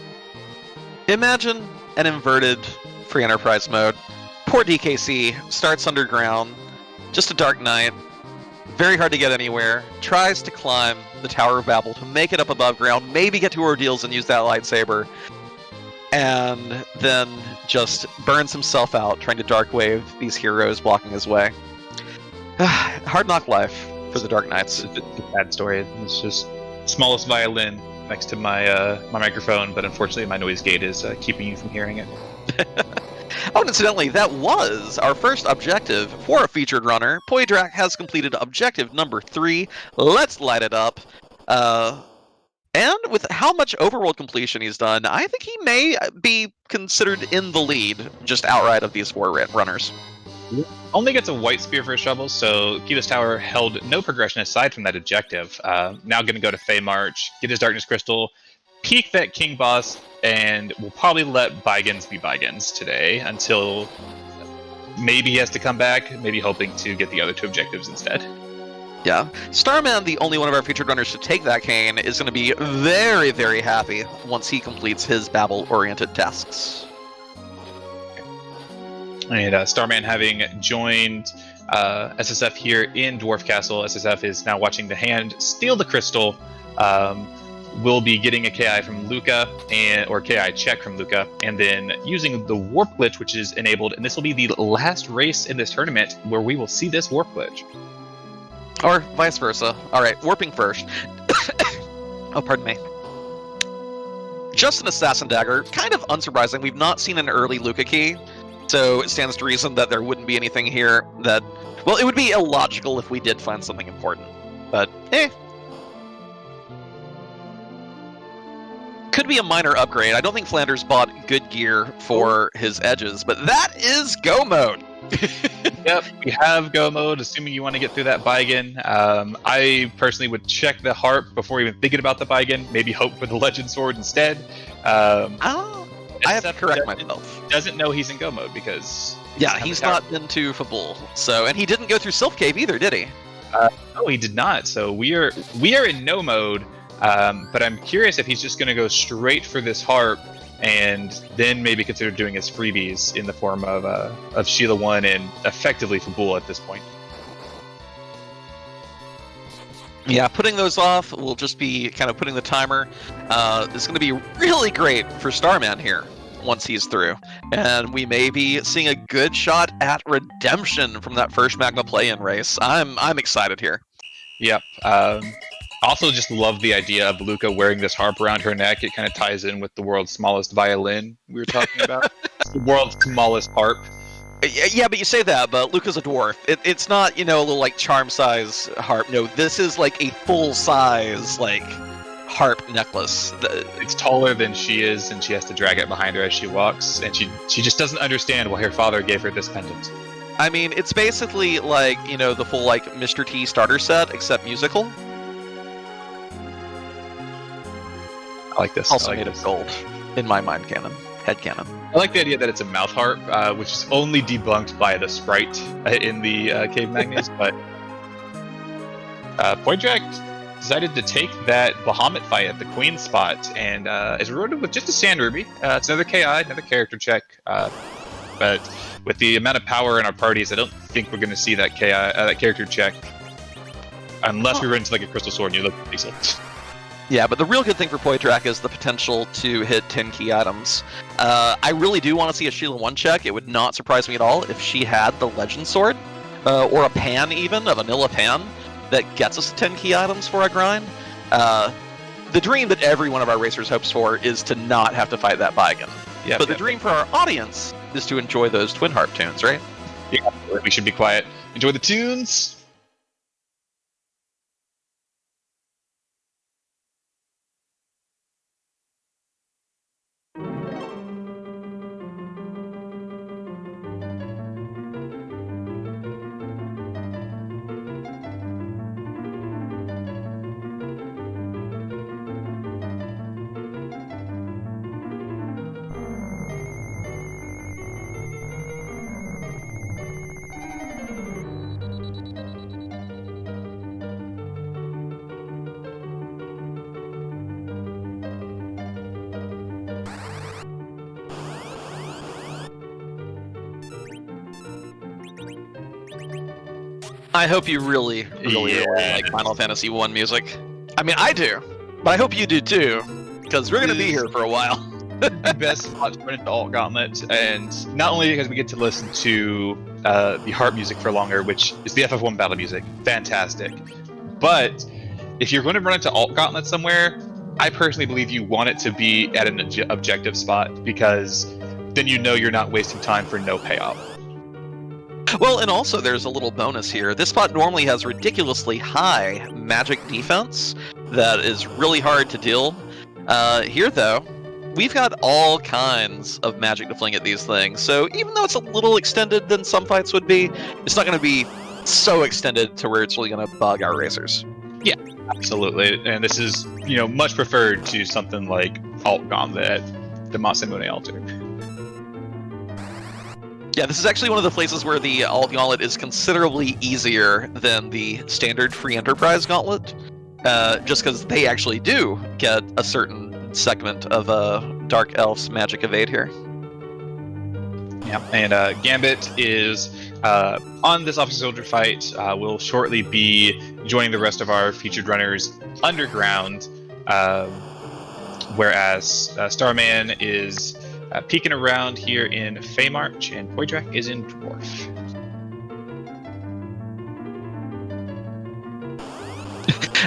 Imagine an inverted free enterprise mode. Poor DKC starts underground, just a dark night, very hard to get anywhere, tries to climb the Tower of Babel to make it up above ground, maybe get to Ordeals and use that lightsaber, and then just burns himself out trying to dark wave these heroes blocking his way. Hard knock life for the Dark Knights. It's a bad story. It's just smallest violin next to my my microphone, but unfortunately my noise gate is keeping you from hearing it. Oh, and incidentally, that was our first objective for a featured runner. Poydrak has completed objective number 3. Let's light it up. And with how much overworld completion he's done, I think he may be considered in the lead just outright of these 4 runners. Only gets a white spear for a shovel, so Kiva's Tower held no progression aside from that objective. Now going to go to Fey March, get his Darkness Crystal, peek that King Boss, and we'll probably let bygones be bygones today until maybe he has to come back, maybe hoping to get the other 2 objectives instead. Yeah. Starman, the only one of our featured runners to take that cane, is going to be very, very happy once he completes his Babel-oriented tasks. And Starman, having joined SSF here in Dwarf Castle, SSF is now watching the hand steal the crystal. Will be getting a KI from Luca, or KI check from Luca, and then using the warp glitch, which is enabled, and this will be the last race in this tournament where we will see this warp glitch. Or vice versa. Alright, warping first. Oh, pardon me. Just an Assassin Dagger. Kind of unsurprising. We've not seen an early Luca key, so it stands to reason that there wouldn't be anything here that... Well, it would be illogical if we did find something important. But, could be a minor upgrade. I don't think Flanders bought good gear for his edges, but that is Go Mode! Yep, we have Go Mode, assuming you want to get through that Baigan. I personally would check the harp before even thinking about the Baigan, maybe hope for the Legend Sword instead. I have to correct myself. Doesn't know he's in Go Mode because... Yeah, he's not been to Fabul, so, and he didn't go through Sylph Cave either, did he? No, he did not, so we are in no mode. But I'm curious if he's just going to go straight for this harp and then maybe consider doing his freebies in the form of Sheila 1 and effectively Fabul at this point. Yeah, putting those off will just be kind of putting the timer. It's going to be really great for Starman here once he's through. And we may be seeing a good shot at redemption from that first Magma play-in race. I'm excited here. Yep. Also just love the idea of Luca wearing this harp around her neck. It kind of ties in with the world's smallest violin we were talking about. It's the world's smallest harp. Yeah, but you say that, but Luca's a dwarf. It's not, a little, charm size harp. No, this is, a full-size, harp necklace. It's taller than she is, and she has to drag it behind her as she walks, and she just doesn't understand why her father gave her this pendant. I mean, it's basically the full, Mr. T starter set, except musical. I like this. Also made of gold, in my mind canon. Head canon. I like the idea that it's a mouth harp, which is only debunked by the sprite in the Cave Magnus, but Poydrak decided to take that Bahamut fight at the Queen spot, and is rewarded with just a Sand Ruby. It's another KI, another character check, but with the amount of power in our parties, I don't think we're going to see that KI, that character check, unless we run into a Crystal Sword and you look at Diesel. Yeah, but the real good thing for Poitrak is the potential to hit 10 key items. I really do want to see a Sheila 1 check. It would not surprise me at all if she had the Legend Sword, or a Pan even, a vanilla Pan, that gets us 10 key items for a grind. The dream that every one of our racers hopes for is to not have to fight that Baigan. Yep, But the dream for our audience is to enjoy those Twin Harp tunes, right? Yeah, we should be quiet. Enjoy the tunes. I hope you really like Final Fantasy 1 music. I mean, I do, but I hope you do too, because we're going to be here for a while. The best spot to run into Alt Gauntlet, and not only because we get to listen to the harp music for longer, which is the FF1 battle music, fantastic, but if you're going to run into Alt Gauntlet somewhere, I personally believe you want it to be at an objective spot, because then you know you're not wasting time for no payoff. Well, and also there's a little bonus here. This spot normally has ridiculously high magic defense that is really hard to deal. Here, though, we've got all kinds of magic to fling at these things. So even though it's a little extended than some fights would be, it's not going to be so extended to where it's really going to bug our racers. Yeah, absolutely. And this is, much preferred to something like Alt Gauntlet, the Masamune Altar. Yeah, this is actually one of the places where the Alt Gauntlet is considerably easier than the standard Free Enterprise Gauntlet, just because they actually do get a certain segment of Dark Elf's magic evade here. Yeah, and Gambit is on this Officer Soldier fight. Will shortly be joining the rest of our featured runners underground, whereas Starman is peeking around here in Feymarch, and Poitrak is in Dwarf.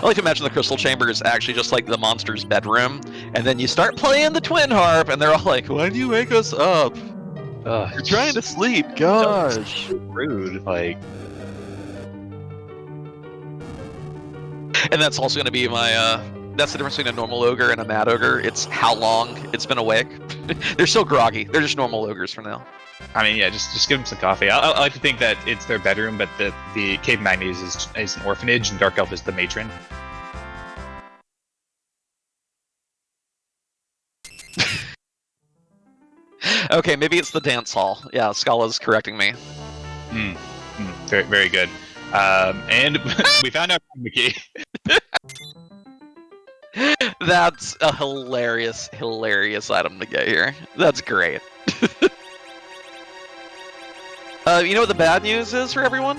I like to imagine the Crystal Chamber is actually just like the monster's bedroom, and then you start playing the Twin Harp, and they're all like, "Why do you wake us up? You're trying to sleep, gosh." So rude, like. And that's also going to be my, that's the difference between a normal ogre and a mad ogre. It's how long it's been awake. They're still groggy. They're just normal ogres for now. I mean, yeah, just give them some coffee. I like to think that it's their bedroom, but the Cave Magnes is an orphanage, and Dark Elf is the matron. Okay, maybe it's the dance hall. Yeah, Scala's correcting me. Very, very good. And we found out the key. That's a hilarious item to get here. That's great. You know what the bad news is for everyone?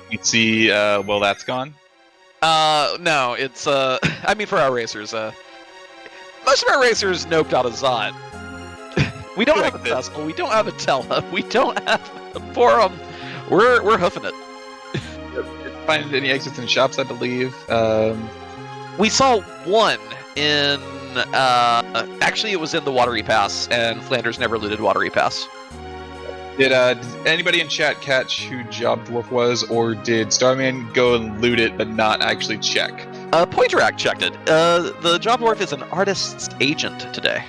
You see, well, that's gone. No, it's, I memean, for our racers, most of our racers noped out a Zot. We don't have a Tesla, we don't have a Tela, we don't have a Forum. We're hoofing it. Find any exits in shops, I believe. We saw one in, actually it was in the Watery Pass, and Flanders never looted Watery Pass. Did anybody in chat catch who Job Dwarf was, or did Starman go and loot it but not actually check? Poitrak checked it. The Job Dwarf is an artist's agent today.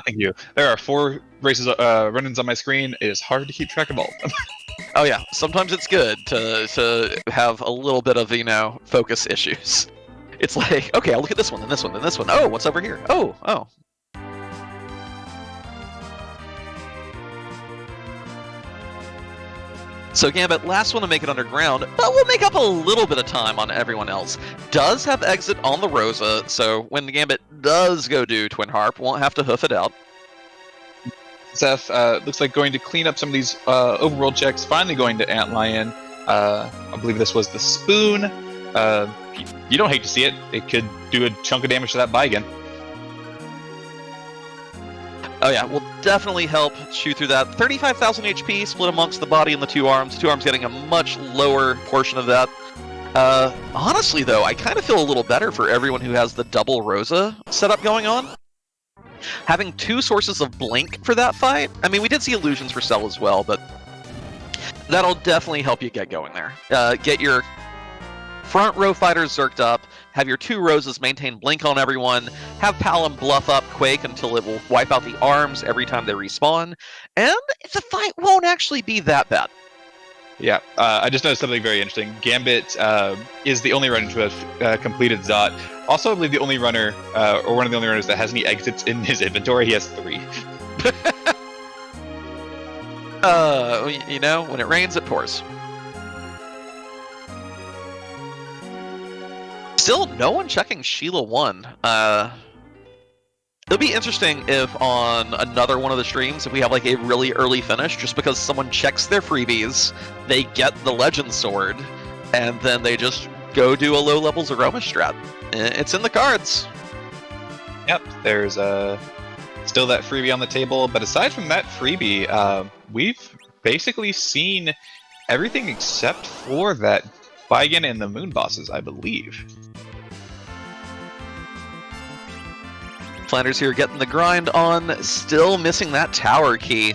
Thank you. There are 4 races run-ins on my screen. It is hard to keep track of all of them. Oh yeah, sometimes it's good to have a little bit of, focus issues. It's like, okay, I'll look at this one, then this one, then this one. Oh, what's over here? Oh. So Gambit, last one to make it underground, but we'll make up a little bit of time on everyone else. Does have exit on the Rosa, so when the Gambit does go do Twin Harp, won't have to hoof it out. Seth looks like going to clean up some of these overworld checks, finally going to Antlion. I believe this was the Spoon. You don't hate to see it. It could do a chunk of damage to that Baigen. Oh yeah, will definitely help chew through that. 35,000 HP split amongst the body and the two arms. Two arms getting a much lower portion of that. Honestly though, I kind of feel a little better for everyone who has the double Rosa setup going on. Having two sources of blink for that fight. I mean, we did see illusions for Cell as well, but that'll definitely help you get going there. Get your front row fighters zerked up, have your two Roses maintain blink on everyone, have Palom bluff up Quake until it will wipe out the arms every time they respawn, and the fight won't actually be that bad. Yeah, I just noticed something very interesting. Gambit is the only runner to have completed Zot. Also, I believe the only runner, or one of the only runners that has any exits in his inventory. He has 3. You know, when it rains, it pours. Still, no one checking Sheila 1. It'll be interesting if on another one of the streams, if we have like a really early finish, just because someone checks their freebies, they get the Legend Sword, and then they just go do a low-level Zeroma strat. It's in the cards. Yep, there's still that freebie on the table, but aside from that freebie, we've basically seen everything except for that Baigen and the Moon bosses, I believe. Flanders here getting the grind on, still missing that tower key.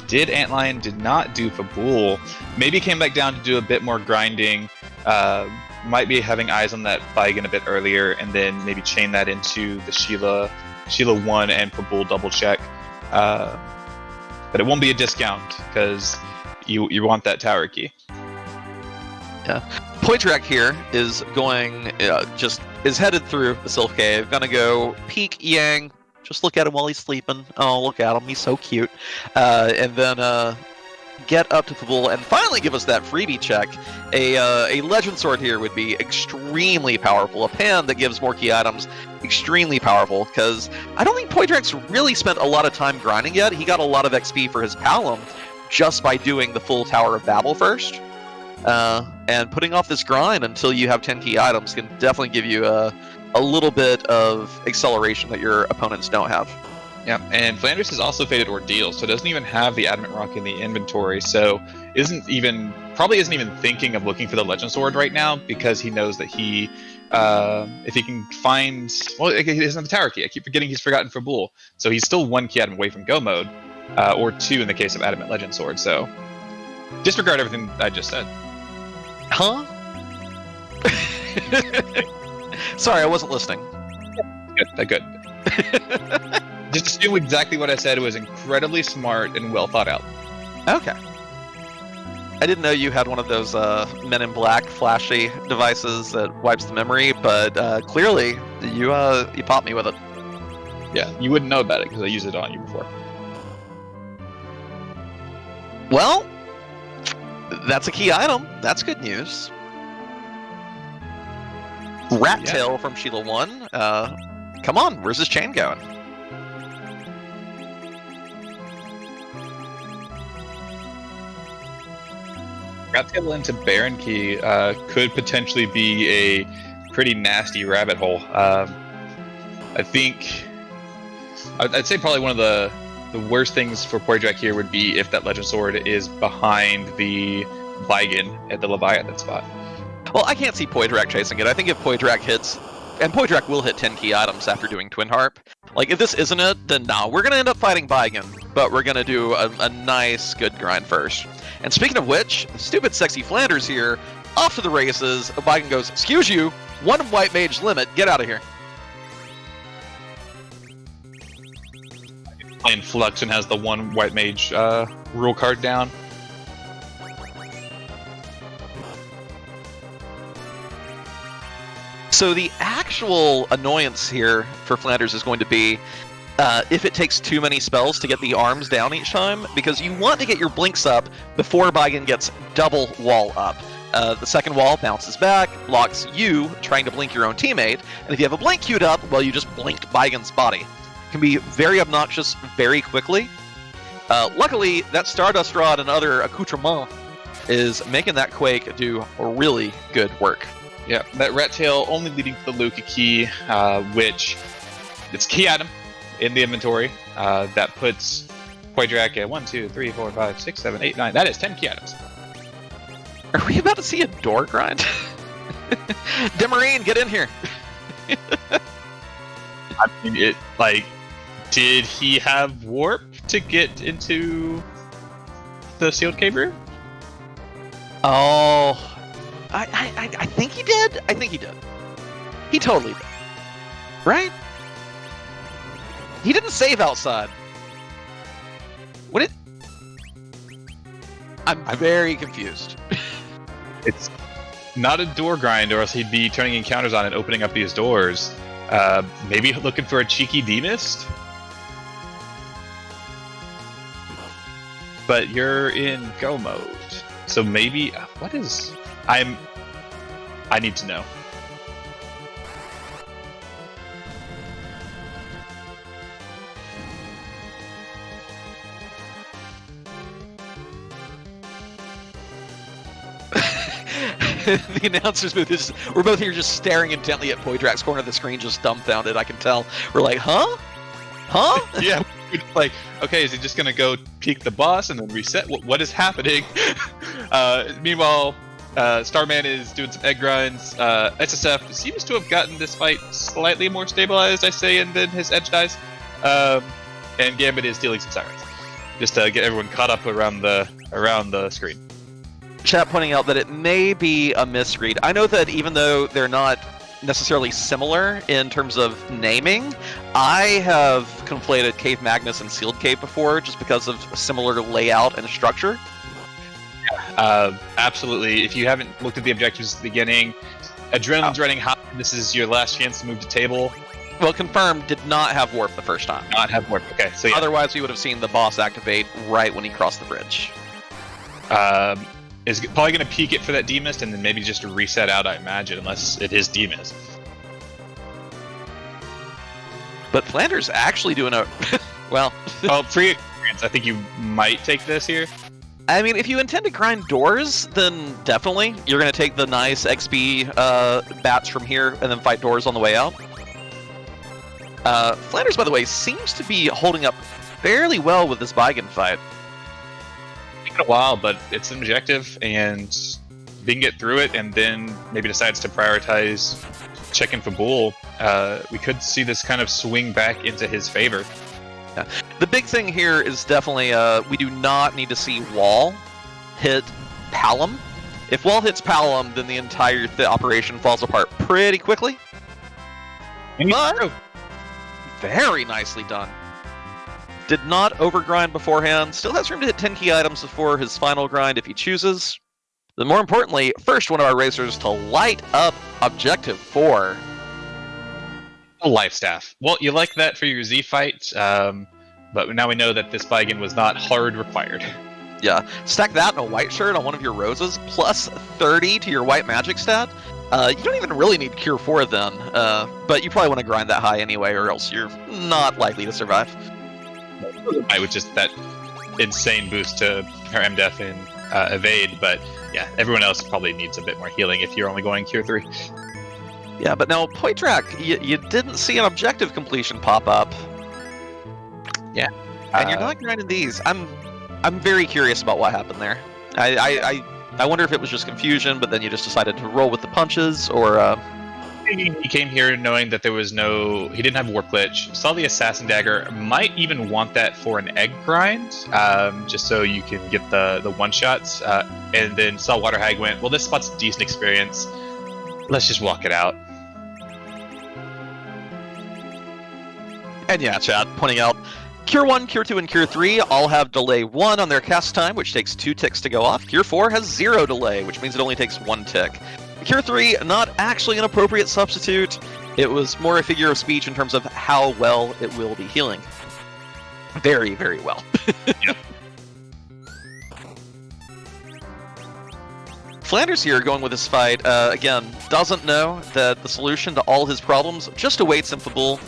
Did Antlion, did not do Fabul. Maybe came back down to do a bit more grinding. Might be having eyes on that Baigen a bit earlier, and then maybe chain that into the Sheila 1 and Fabul double check. But it won't be a discount, because you want that tower key. Yeah. Poitrak here is going, is headed through the Sylph Cave. Gonna go peek Yang, just look at him while he's sleeping. Oh, look at him, he's so cute. And then get up to Fabul and finally give us that freebie check. A Legend Sword here would be extremely powerful. A pan that gives more key items, extremely powerful, because I don't think Poitrak's really spent a lot of time grinding yet. He got a lot of XP for his Palom just by doing the full Tower of Babel first. And putting off this grind until you have 10 key items can definitely give you a little bit of acceleration that your opponents don't have. Yeah, and Flanders has also faded Ordeal, so doesn't even have the Adamant Rock in the inventory, so probably isn't even thinking of looking for the Legend Sword right now, because he knows that he, if he can find, well, he doesn't have the tower key. I keep forgetting he's forgotten Fabul, so he's still 1 key item away from Go mode, or 2 in the case of Adamant Legend Sword, so disregard everything I just said. Huh? Sorry, I wasn't listening. Good. Just assume exactly what I said. It was incredibly smart and well thought out. Okay. I didn't know you had one of those Men in Black flashy devices that wipes the memory, but clearly you popped me with it. Yeah, you wouldn't know about it because I used it on you before. Well, that's a key item. That's good news. Rat Tail from Sheila 1. Come on, where's this chain going? Rat Tail into Baron Key could potentially be a pretty nasty rabbit hole. I think I'd say probably one of the worst things for Poitrak here would be if that Legend Sword is behind the Baigen at the Leviathan spot. Well, I can't see Poitrak chasing it. I think if Poitrak hits, and Poitrak will hit 10 key items after doing Twin Harp. Like, if this isn't it, then no, we're going to end up fighting Baigen, but we're going to do a nice, good grind first. And speaking of which, stupid sexy Flanders here, off to the races. Baigen goes, excuse you, 1 white mage limit, get out of here. Playing Flux and has the 1 white mage rule card down. So the actual annoyance here for Flanders is going to be if it takes too many spells to get the arms down each time, because you want to get your blinks up before Baigen gets double wall up. The second wall bounces back, locks you trying to blink your own teammate, and if you have a blink queued up, well, you just blinked Baigen's body. It can be very obnoxious very quickly. Luckily, that Stardust Rod and other accoutrements is making that Quake do really good work. Yeah, that rat tail only leading to the Luca key, which it's a key item in the inventory. That puts Quadrak at 1, 2, 3, 4, 5, 6, 7, 8, 9. That is 10 key items. Are we about to see a door grind? Demarine, get in here. I mean, did he have warp to get into the sealed cave room? Oh, I think he did. I think he did. He totally did. Right? He didn't save outside. What it? I'm very confused. It's not a door grind, or else he'd be turning encounters on and opening up these doors. Maybe looking for a cheeky D-Mist? But you're in go mode. So maybe... what is... I need to know. The announcer's booth is... We're both here just staring intently at Poydrak's corner of the screen, just dumbfounded, I can tell. We're like, huh? Huh? Yeah, like, okay, is he just gonna go peek the boss and then reset? What is happening? Meanwhile, Starman is doing some egg grinds. SSF seems to have gotten this fight slightly more stabilized, I say, and then his edge dies. And Gambit is stealing some sirens, just to get everyone caught up around the screen. Chat pointing out that it may be a misread. I know that even though they're not necessarily similar in terms of naming, I have conflated Cave Magnus and Sealed Cave before just because of similar layout and structure. Absolutely. If you haven't looked at the objectives at the beginning, Adrenaline's running hot. This is your last chance to move to table. Well, confirmed, did not have warp the first time. Not have warp. Okay, so yeah. Otherwise, we would have seen the boss activate right when he crossed the bridge. Is probably going to peek it for that D-Mist and then maybe just reset out, I imagine, unless it is D-Mist. But Flanders actually doing a... well... Well, free experience, I think you might take this here. I mean, if you intend to grind doors, then definitely. You're going to take the nice XP bats from here and then fight doors on the way out. Flanders, by the way, seems to be holding up fairly well with this Baigen fight. A while, but it's an objective, and they can get through it, and then maybe decides to prioritize checking for Bull. We could see this kind of swing back into his favor. Yeah. The big thing here is definitely we do not need to see Wall hit Palom. If Wall hits Palom, then the entire operation falls apart pretty quickly. But very nicely done. Did not overgrind beforehand, still has room to hit 10 key items before his final grind if he chooses. Then more importantly, first one of our racers to light up Objective 4. A life staff. Well, you like that for your Z fight, but now we know that this Baigen was not hard required. Yeah, stack that in a white shirt on one of your roses, plus 30 to your white magic stat. You don't even really need Cure 4 then, but you probably want to grind that high anyway, or else you're not likely to survive. I would just that insane boost to her MDef and evade, but yeah, everyone else probably needs a bit more healing if you're only going Cure 3. Yeah, but now Poitrak, you didn't see an objective completion pop up. Yeah, and you're not grinding these. I'm very curious about what happened there. I wonder if it was just confusion, but then you just decided to roll with the punches, or. He came here knowing that there was no... He didn't have Warp Glitch. Saw the Assassin Dagger. Might even want that for an egg grind, just so you can get the one-shots. And then saw Water Hag went, well, this spot's a decent experience. Let's just walk it out. And yeah, chat, pointing out, Cure 1, Cure 2, and Cure 3 all have delay 1 on their cast time, which takes 2 ticks to go off. Cure 4 has 0 delay, which means it only takes 1 tick. Cure 3, not actually an appropriate substitute. It was more a figure of speech in terms of how well it will be healing. Very, very well. Yep. Flanders here going with this fight, again, doesn't know that the solution to all his problems just awaits him for Bull.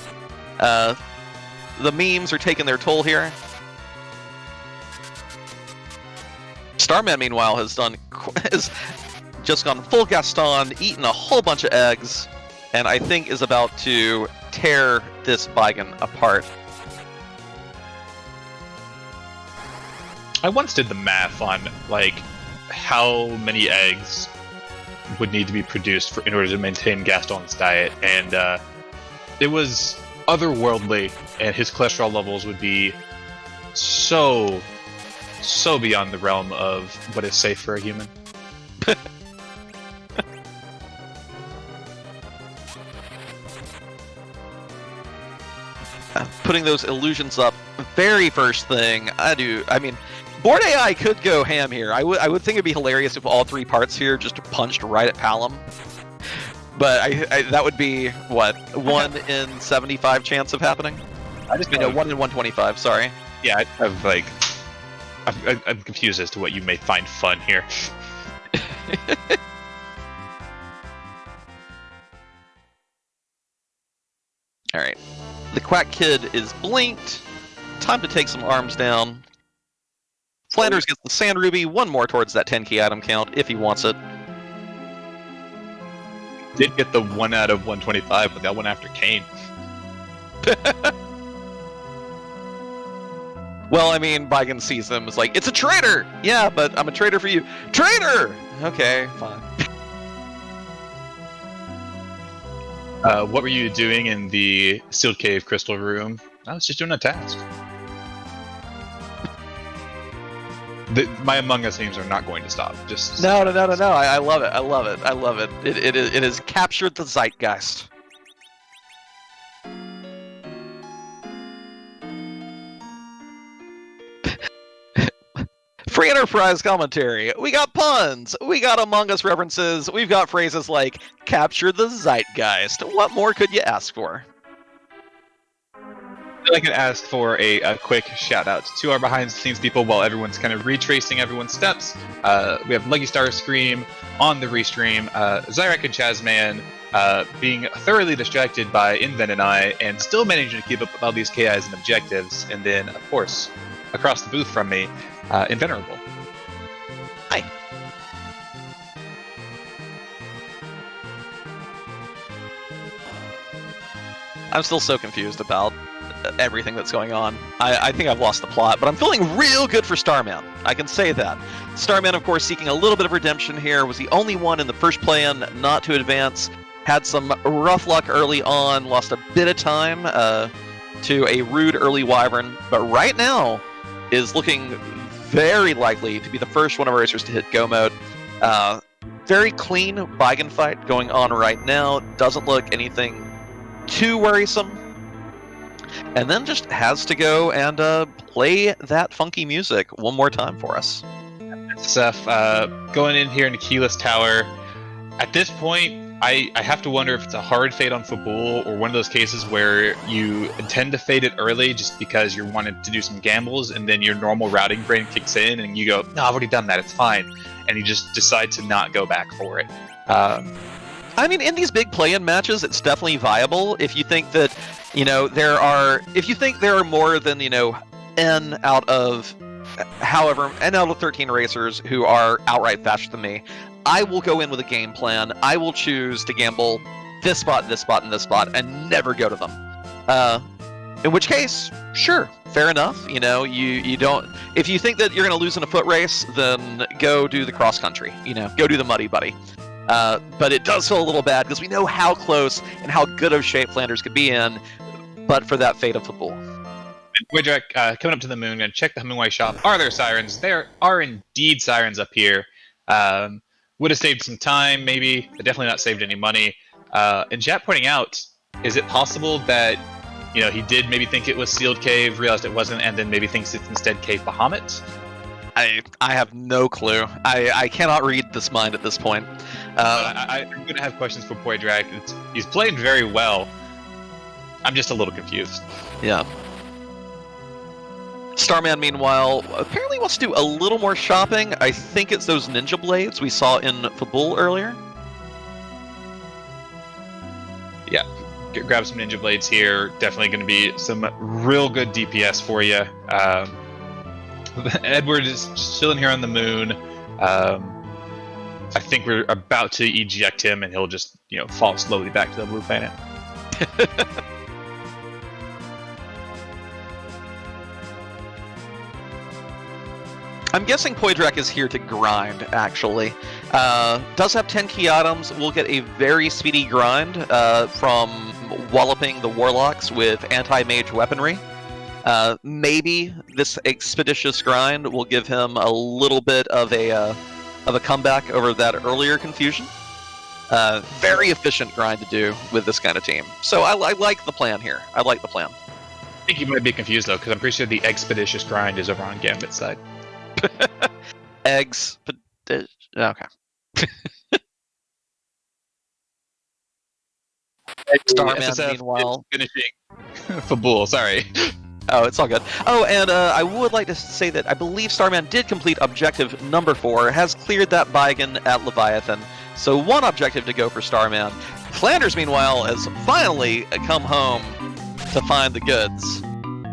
The memes are taking their toll here. Starman, meanwhile, has just gone full Gaston, eaten a whole bunch of eggs, and I think is about to tear this Baigan apart. I once did the math on like how many eggs would need to be produced in order to maintain Gaston's diet, and it was otherworldly, and his cholesterol levels would be so beyond the realm of what is safe for a human. Putting those illusions up, very first thing I mean, Board AI could go ham here. I would think it'd be hilarious if all three parts here just punched right at Palom. But I that would be, what, 1 in 75 chance of happening? I just 1 in 125, sorry. Yeah, I'm confused as to what you may find fun here. Alright. The Quack Kid is blinked. Time to take some arms down. Flanders gets the Sand Ruby, one more towards that 10 key item count if he wants it. Did get the 1 out of 125, but that one after Kane. Well, I mean, Baigan sees them, it's like, it's a traitor! Yeah, but I'm a traitor for you. Traitor! Okay, fine. What were you doing in the Sealed Cave Crystal Room? I was just doing a task. My Among Us names are not going to stop. Just No. I love it. It has captured the zeitgeist. Free Enterprise commentary. We got puns. We got Among Us references. We've got phrases like capture the zeitgeist. What more could you ask for? I can ask for a quick shout out to our behind the scenes people while everyone's kind of retracing everyone's steps. We have Leggy Starscream on the restream, Zyrek and Chazman being thoroughly distracted by Invent and I, and still managing to keep up with all these KIs and objectives. And then, of course, across the booth from me, Invenerable. Hi. I'm still so confused about everything that's going on. I think I've lost the plot, but I'm feeling real good for Starman. I can say that. Starman, of course, seeking a little bit of redemption here, was the only one in the first play-in not to advance. Had some rough luck early on, lost a bit of time to a rude early Wyvern, but right now is looking very likely to be the first one of our racers to hit go mode. Very clean Baigan fight going on right now. Doesn't look anything too worrisome. And then just has to go and play that funky music one more time for us. Stuff going in here into Keyless Tower. At this point, I have to wonder if it's a hard fade on Fabul or one of those cases where you intend to fade it early just because you wanted to do some gambles, and then your normal routing brain kicks in and you go, no, I've already done that, it's fine. And you just decide to not go back for it. I mean, in these big play-in matches, it's definitely viable if you think that, if you think there are more than, N out of 13 racers who are outright faster than me. I will go in with a game plan. I will choose to gamble this spot, this spot, and this spot, and never go to them. In which case, sure, fair enough. You don't. If you think that you're going to lose in a foot race, then go do the cross country. Go do the muddy buddy. But it does feel a little bad because we know how close and how good of shape Flanders could be in, but for that fate of football. Widrak, coming up to the moon, gonna check the Hemingway shop. Are there sirens? There are indeed sirens up here. Would have saved some time, maybe, but definitely not saved any money. And chat pointing out, is it possible that he did maybe think it was Sealed Cave, realized it wasn't, and then maybe thinks it's instead Cave Bahamut? I have no clue. I cannot read this mind at this point. I'm going to have questions for Widrak. He's played very well. I'm just a little confused. Yeah. Starman, meanwhile, apparently wants to do a little more shopping. I think it's those ninja blades we saw in Fabul earlier. Yeah, grab some ninja blades here. Definitely going to be some real good DPS for you. Edward is chilling here on the moon. I think we're about to eject him, and he'll just fall slowly back to the blue planet. I'm guessing Poidrak is here to grind, actually. Does have 10 key items. We'll get a very speedy grind from walloping the Warlocks with anti-mage weaponry. Maybe this expeditious grind will give him a little bit of a comeback over that earlier confusion. Very efficient grind to do with this kind of team. So I like the plan here. I like the plan. I think you might be confused, though, because I'm pretty sure the expeditious grind is over on Gambit's side. Eggs. Okay. Starman, meanwhile, finishing Fabul. Sorry. Oh, it's all good. Oh, and I would like to say that I believe Starman did complete objective number 4, has cleared that Baigan at Leviathan. So 1 objective to go for Starman. Flanders, meanwhile, has finally come home to find the goods.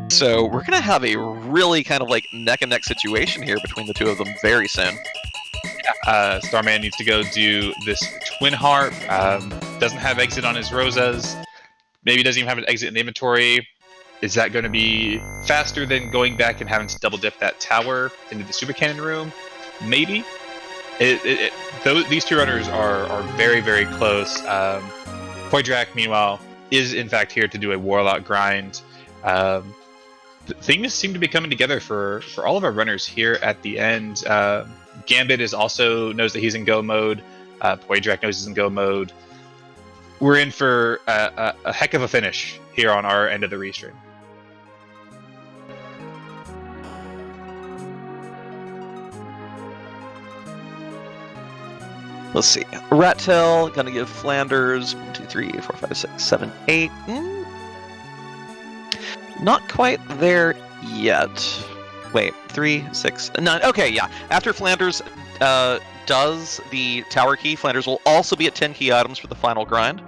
So we're going to have a really kind of like neck-and-neck situation here between the two of them very soon. Starman needs to go do this Twin Harp. Doesn't have exit on his Rosas. Maybe doesn't even have an exit in the inventory. Is that going to be faster than going back and having to double dip that tower into the super cannon room? Maybe. These two runners are very, very close. Poidrak, meanwhile, is in fact here to do a Warlock grind. Things seem to be coming together for all of our runners here at the end. Gambit knows that he's in go mode. Poidrak knows he's in go mode. We're in for a heck of a finish here on our end of the restream. Let's see. Rattail gonna give Flanders 1, 2, 3, 4, 5, 6, 7, 8. Not quite there yet. Wait, 3, 6, 9. Okay, yeah. After Flanders does the tower key, Flanders will also be at 10 key items for the final grind.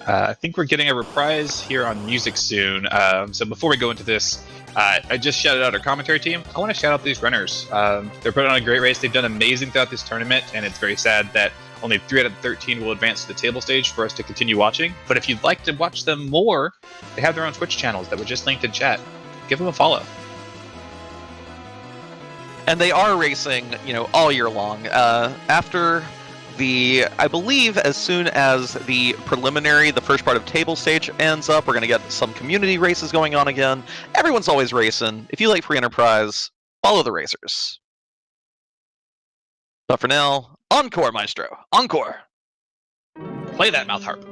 I think we're getting a reprise here on music soon. So before we go into this, I just shouted out our commentary team. I want to shout out these runners. They're putting on a great race. They've done amazing throughout this tournament, and it's very sad that only 3 out of 13 will advance to the table stage for us to continue watching. But if you'd like to watch them more, they have their own Twitch channels that were just linked in chat. Give them a follow. And they are racing, all year long. After I believe as soon as the preliminary, the first part of table stage ends up, we're going to get some community races going on again. Everyone's always racing. If you like free enterprise, follow the racers. But for now, encore, Maestro. Encore. Play that mouth harp.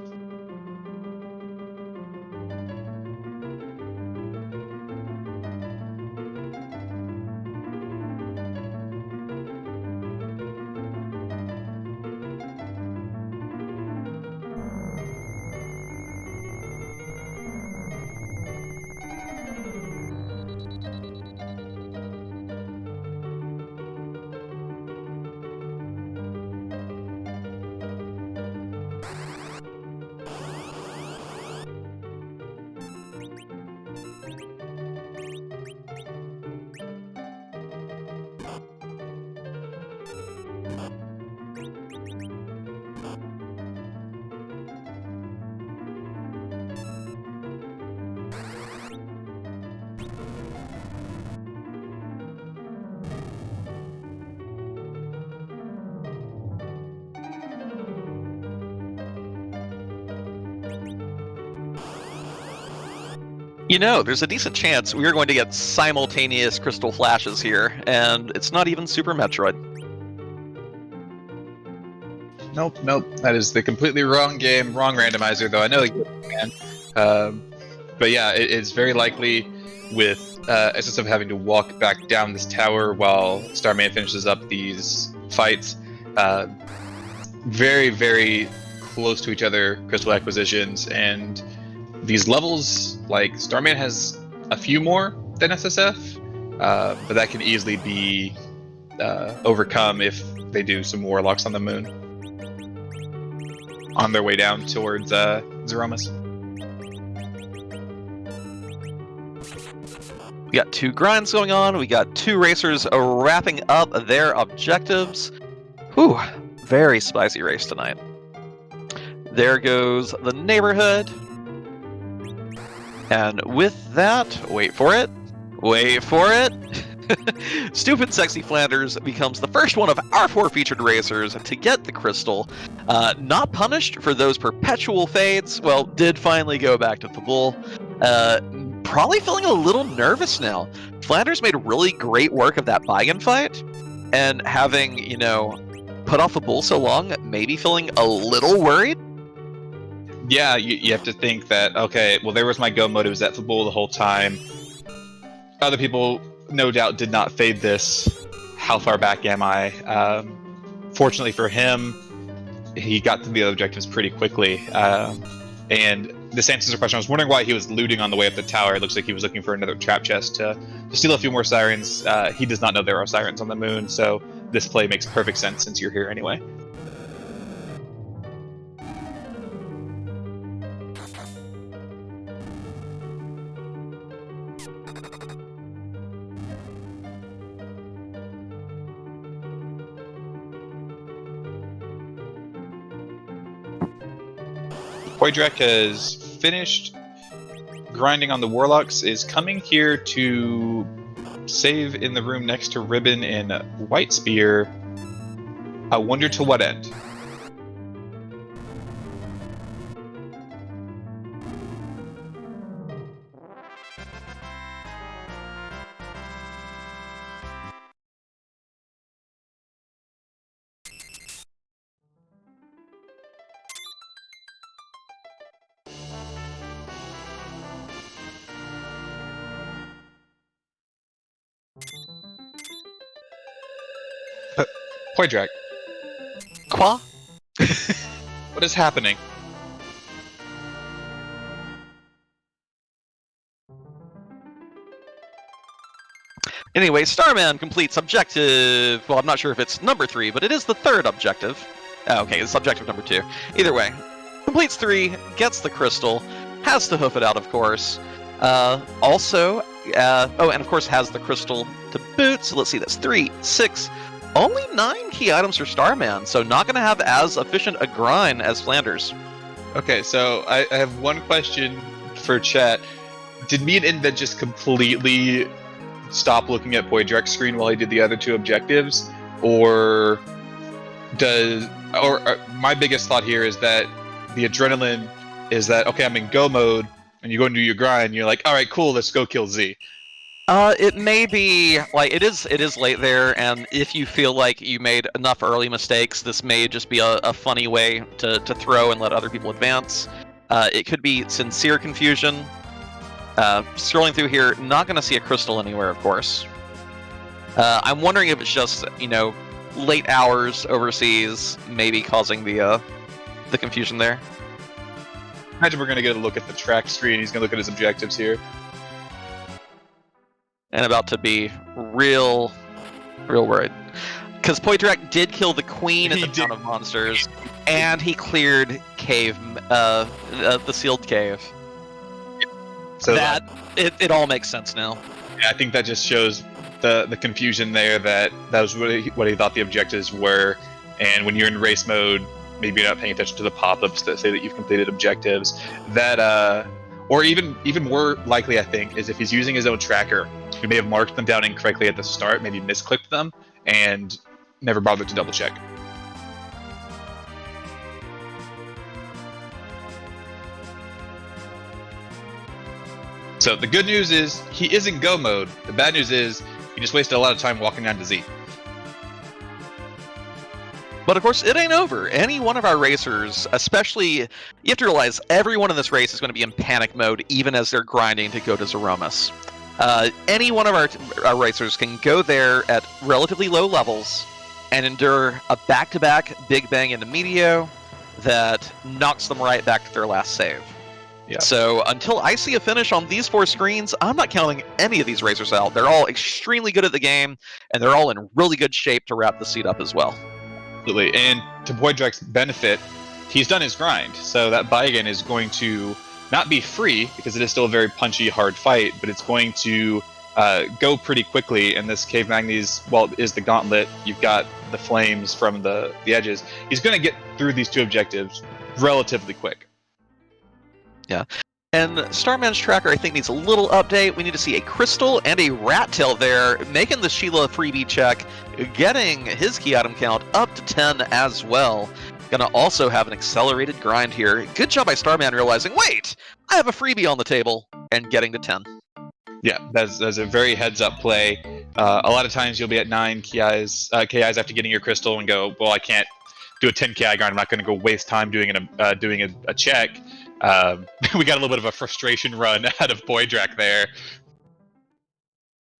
There's a decent chance we are going to get simultaneous crystal flashes here, and it's not even Super Metroid. Nope. That is the completely wrong game, wrong randomizer, though I know you can. But yeah, it's very likely with SSF having to walk back down this tower while Starman finishes up these fights. Very, very close to each other, crystal acquisitions, and these levels, like, Starman has a few more than SSF, but that can easily be overcome if they do some Warlocks on the moon on their way down towards Zeromus. We got 2 grinds going on. We got 2 racers wrapping up their objectives. Whew, very spicy race tonight. There goes the neighborhood. And with that, wait for it. Stupid Sexy Flanders becomes the first one of our 4 featured racers to get the crystal. Not punished for those perpetual fades. Well, did finally go back to the bull. Probably feeling a little nervous now. Flanders made really great work of that Baigan fight, and having, put off the bull so long, maybe feeling a little worried. Yeah, you have to think that, okay, well, there was my go mode. It was at the bull the whole time. Other people, no doubt, did not fade this. How far back am I? Fortunately for him, he got to the other objectives pretty quickly. And this answers the question. I was wondering why he was looting on the way up the tower. It looks like he was looking for another trap chest to steal a few more sirens. He does not know there are sirens on the moon, so this play makes perfect sense since you're here anyway. Poydrek has finished grinding on the Warlocks, is coming here to save in the room next to Ribbon and White Spear. I wonder to what end. Poydrek, Qua? what is happening? Anyway, Starman completes objective. Well, I'm not sure if it's number 3, but it is the 3rd objective. Okay, it's objective number 2. Either way, completes 3, gets the crystal, has to hoof it out, of course. Also, and of course has the crystal to boot. So let's see, that's 3, 6, only 9 key items for Starman. So not going to have as efficient a grind as Flanders. Okay, so I have one question for chat. Did me and Inven just completely stop looking at Poydrek's screen while he did the other 2 objectives, or my biggest thought here is that the adrenaline is that, okay, I'm in go mode, and you go and do your grind, and you're like, all right, cool, let's go kill Z. It may be like it is late there, and if you feel like you made enough early mistakes, this may just be a funny way to throw and let other people advance. It could be sincere confusion. Scrolling through here, not going to see a crystal anywhere, of course. I'm wondering if it's just, late hours overseas, maybe causing the confusion there. Imagine we're going to get a look at the track screen. He's going to look at his objectives here. And about to be real worried. Because Poydrek did kill the queen in the town of monsters, and he cleared cave, the sealed cave. So that it all makes sense now. Yeah, I think that just shows the confusion there. That was what he thought the objectives were, and when you're in race mode, maybe you're not paying attention to the pop-ups that say that you've completed objectives. That or even more likely, I think, is if he's using his own tracker, he may have marked them down incorrectly at the start, maybe misclicked them, and never bothered to double check. So the good news is he is in go mode. The bad news is he just wasted a lot of time walking down to Z. But of course, it ain't over. Any one of our racers, especially, you have to realize everyone in this race is going to be in panic mode, even as they're grinding to go to Zeromus. Any one of our racers can go there at relatively low levels and endure a back-to-back Big Bang into Meteor that knocks them right back to their last save. Yeah. So until I see a finish on these 4 screens, I'm not counting any of these racers out. They're all extremely good at the game, and they're all in really good shape to wrap the seat up as well. Absolutely, and to Poydrek's benefit, he's done his grind, so that Baigan is going to not be free, because it is still a very punchy, hard fight, but it's going to go pretty quickly. And this Cave Magnes, well, is the gauntlet. You've got the flames from the edges. He's going to get through these 2 objectives relatively quick. Yeah. And Starman's tracker, I think, needs a little update. We need to see a crystal and a rat tail there, making the Sheila freebie check, getting his key item count up to 10 as well. Gonna also have an accelerated grind here. Good job by Starman realizing, wait, I have a freebie on the table, and getting to 10. Yeah, that's a very heads-up play. A lot of times you'll be at 9 KIs after getting your crystal and go, well, I can't do a 10 KI grind. I'm not going to go waste time doing a check. We got a little bit of a frustration run out of Boydrak there.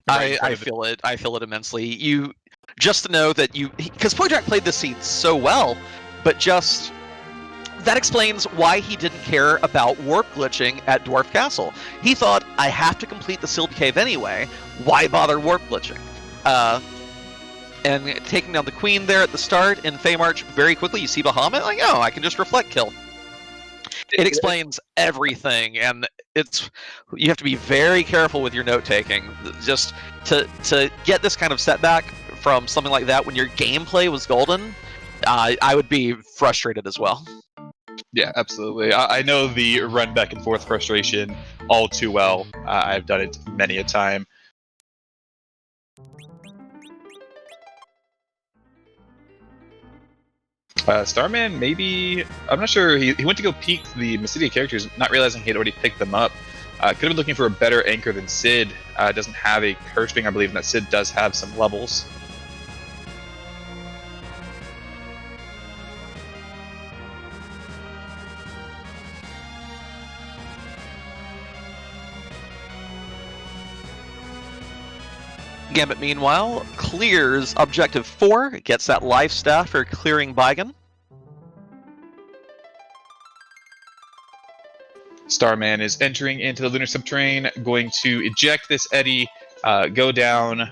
I feel it. I feel it immensely. You just to know that because Boydrak played this seed so well, but just that explains why he didn't care about warp glitching at Dwarf Castle. He thought, I have to complete the sealed cave anyway. Why bother warp glitching? And taking down the queen there at the start in Feymarch very quickly. You see Bahamut, like, oh, I can just reflect kill. It explains everything, and you have to be very careful with your note taking. Just to get this kind of setback from something like that when your gameplay was golden, I would be frustrated as well. Yeah, absolutely. I know the run back and forth frustration all too well. I've done it many a time. Starman, maybe, I'm not sure. He went to go peek the Mysidia characters, not realizing he had already picked them up. Could have been looking for a better anchor than Sid. Doesn't have a curse ring, I believe, and that Sid does have some levels. Gambit, meanwhile, clears Objective 4, gets that life staff for clearing Baigan. Starman is entering into the Lunar Subterrane, going to eject this eddy, go down.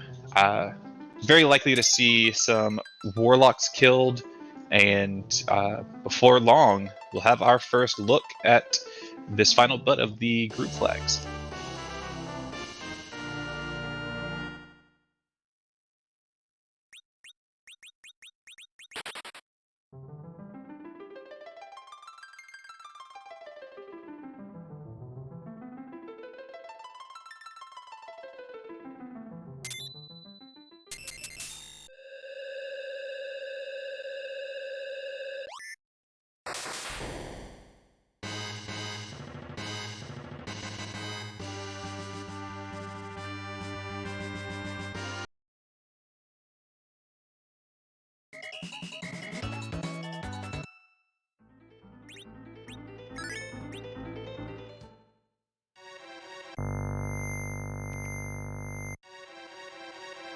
Very likely to see some Warlocks killed, and before long, we'll have our first look at this final butt of the group flags.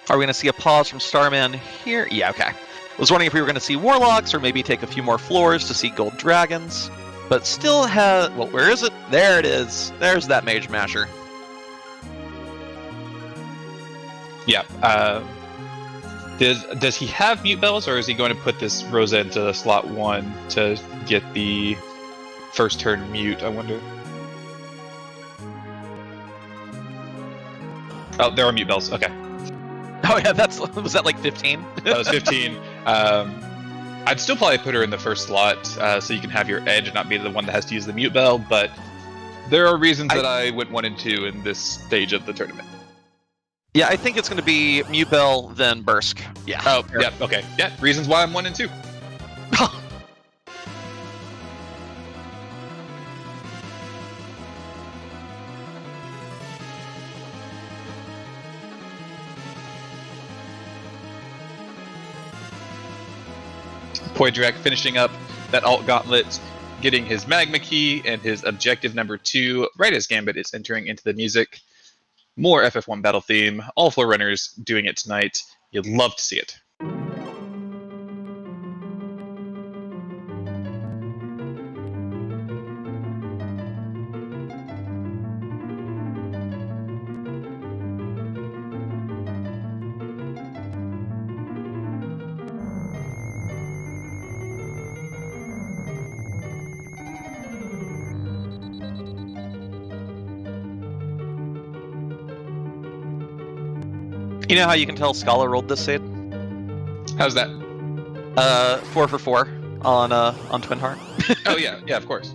Are we going to see a pause from Starman here? Yeah, okay. I was wondering if we were going to see Warlocks or maybe take a few more floors to see Gold Dragons. But still has... Well, where is it? There it is. There's that Mage Masher. Yeah. Does he have mute bells, or is he going to put this Rosa into slot 1 to get the first turn mute, I wonder? Oh, there are mute bells. Okay. Oh yeah, was that like 15? That was 15. I'd still probably put her in the first slot, so you can have your edge and not be the one that has to use the mute bell, but there are reasons that I went 1 and 2 in this stage of the tournament. Yeah, I think it's going to be Mute Bell, then Bursk. Yeah. Oh, yeah, okay. Yeah, reasons why I'm 1 and 2. Poydrak finishing up that alt gauntlet, getting his Magma key and his objective number 2 right as Gambit is entering into the music. More FF1 battle theme, all floor runners doing it tonight. You'd love to see it. You know how you can tell Scala rolled this seed? How's that? 4 for 4 on Twin Heart. Oh yeah, of course.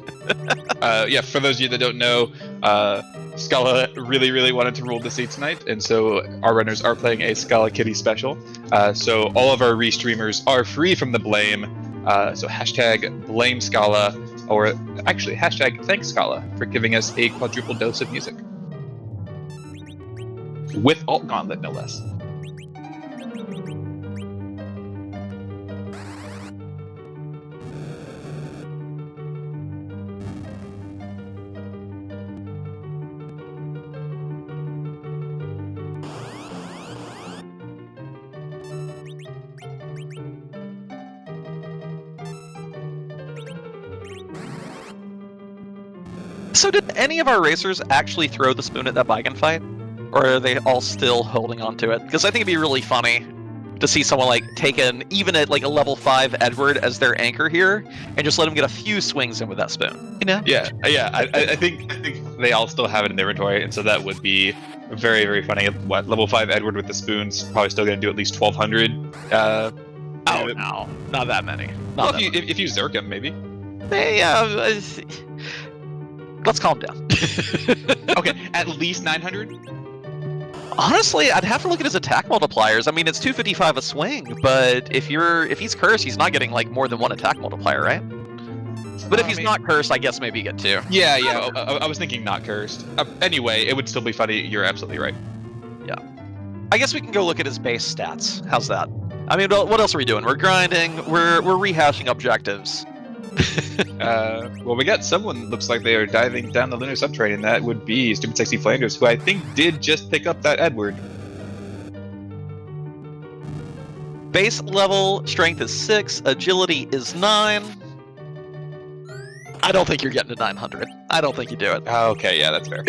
Yeah, for those of you that don't know, Scala really wanted to rule the seat tonight, and so our runners are playing a Scala Kitty special. So all of our restreamers are free from the blame. So hashtag blame Scala, or actually hashtag thanks Scala for giving us a quadruple dose of music. With Alt Gauntlet, no less. So did any of our racers actually throw the spoon at that Biken fight? Or are they all still holding on to it? Because I think it'd be really funny to see someone like take an, even at like a level 5 Edward as their anchor here, and just let him get a few swings in with that spoon. You know? Yeah. I think they all still have it in their inventory, and so that would be very funny. What, level 5 Edward with the spoons, probably still going to do at least 1,200. Oh no, not that many. Well, if you Zerk him, maybe. Yeah. Let's calm down. Okay, at least 900. Honestly, I'd have to look at his attack multipliers. I mean, it's 255 a swing, but if he's cursed, he's not getting like more than 1 attack multiplier, right? But if he's not cursed, I guess maybe you get 2. Yeah. I was thinking not cursed. Anyway, it would still be funny. You're absolutely right. Yeah. I guess we can go look at his base stats. How's that? I mean, what else are we doing? We're grinding. We're rehashing objectives. Well, we got someone looks like they are diving down the lunar subterranean. That would be Stupid Sexy Flanders, who I think did just pick up that Edward. Base level strength is 6, agility is 9. I don't think you're getting to 900. I don't think you do it. Okay, yeah, that's fair.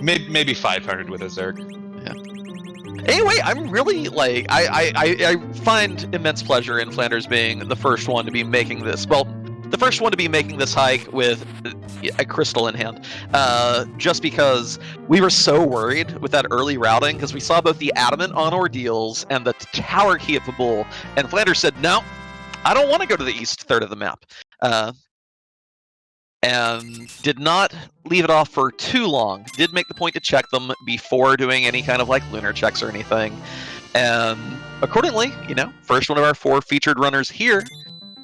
maybe 500 with a Zerg. Anyway, I'm really like I find immense pleasure in Flanders being the first one to be making this. Well, the first one to be making this hike with a crystal in hand. Just because we were so worried with that early routing, because we saw both the adamant on ordeals and the tower key at the bull, and Flanders said, "No, I don't want to go to the east third of the map." And did not leave it off for too long. Did make the point to check them before doing any kind of like lunar checks or anything. And accordingly, first one of our 4 featured runners here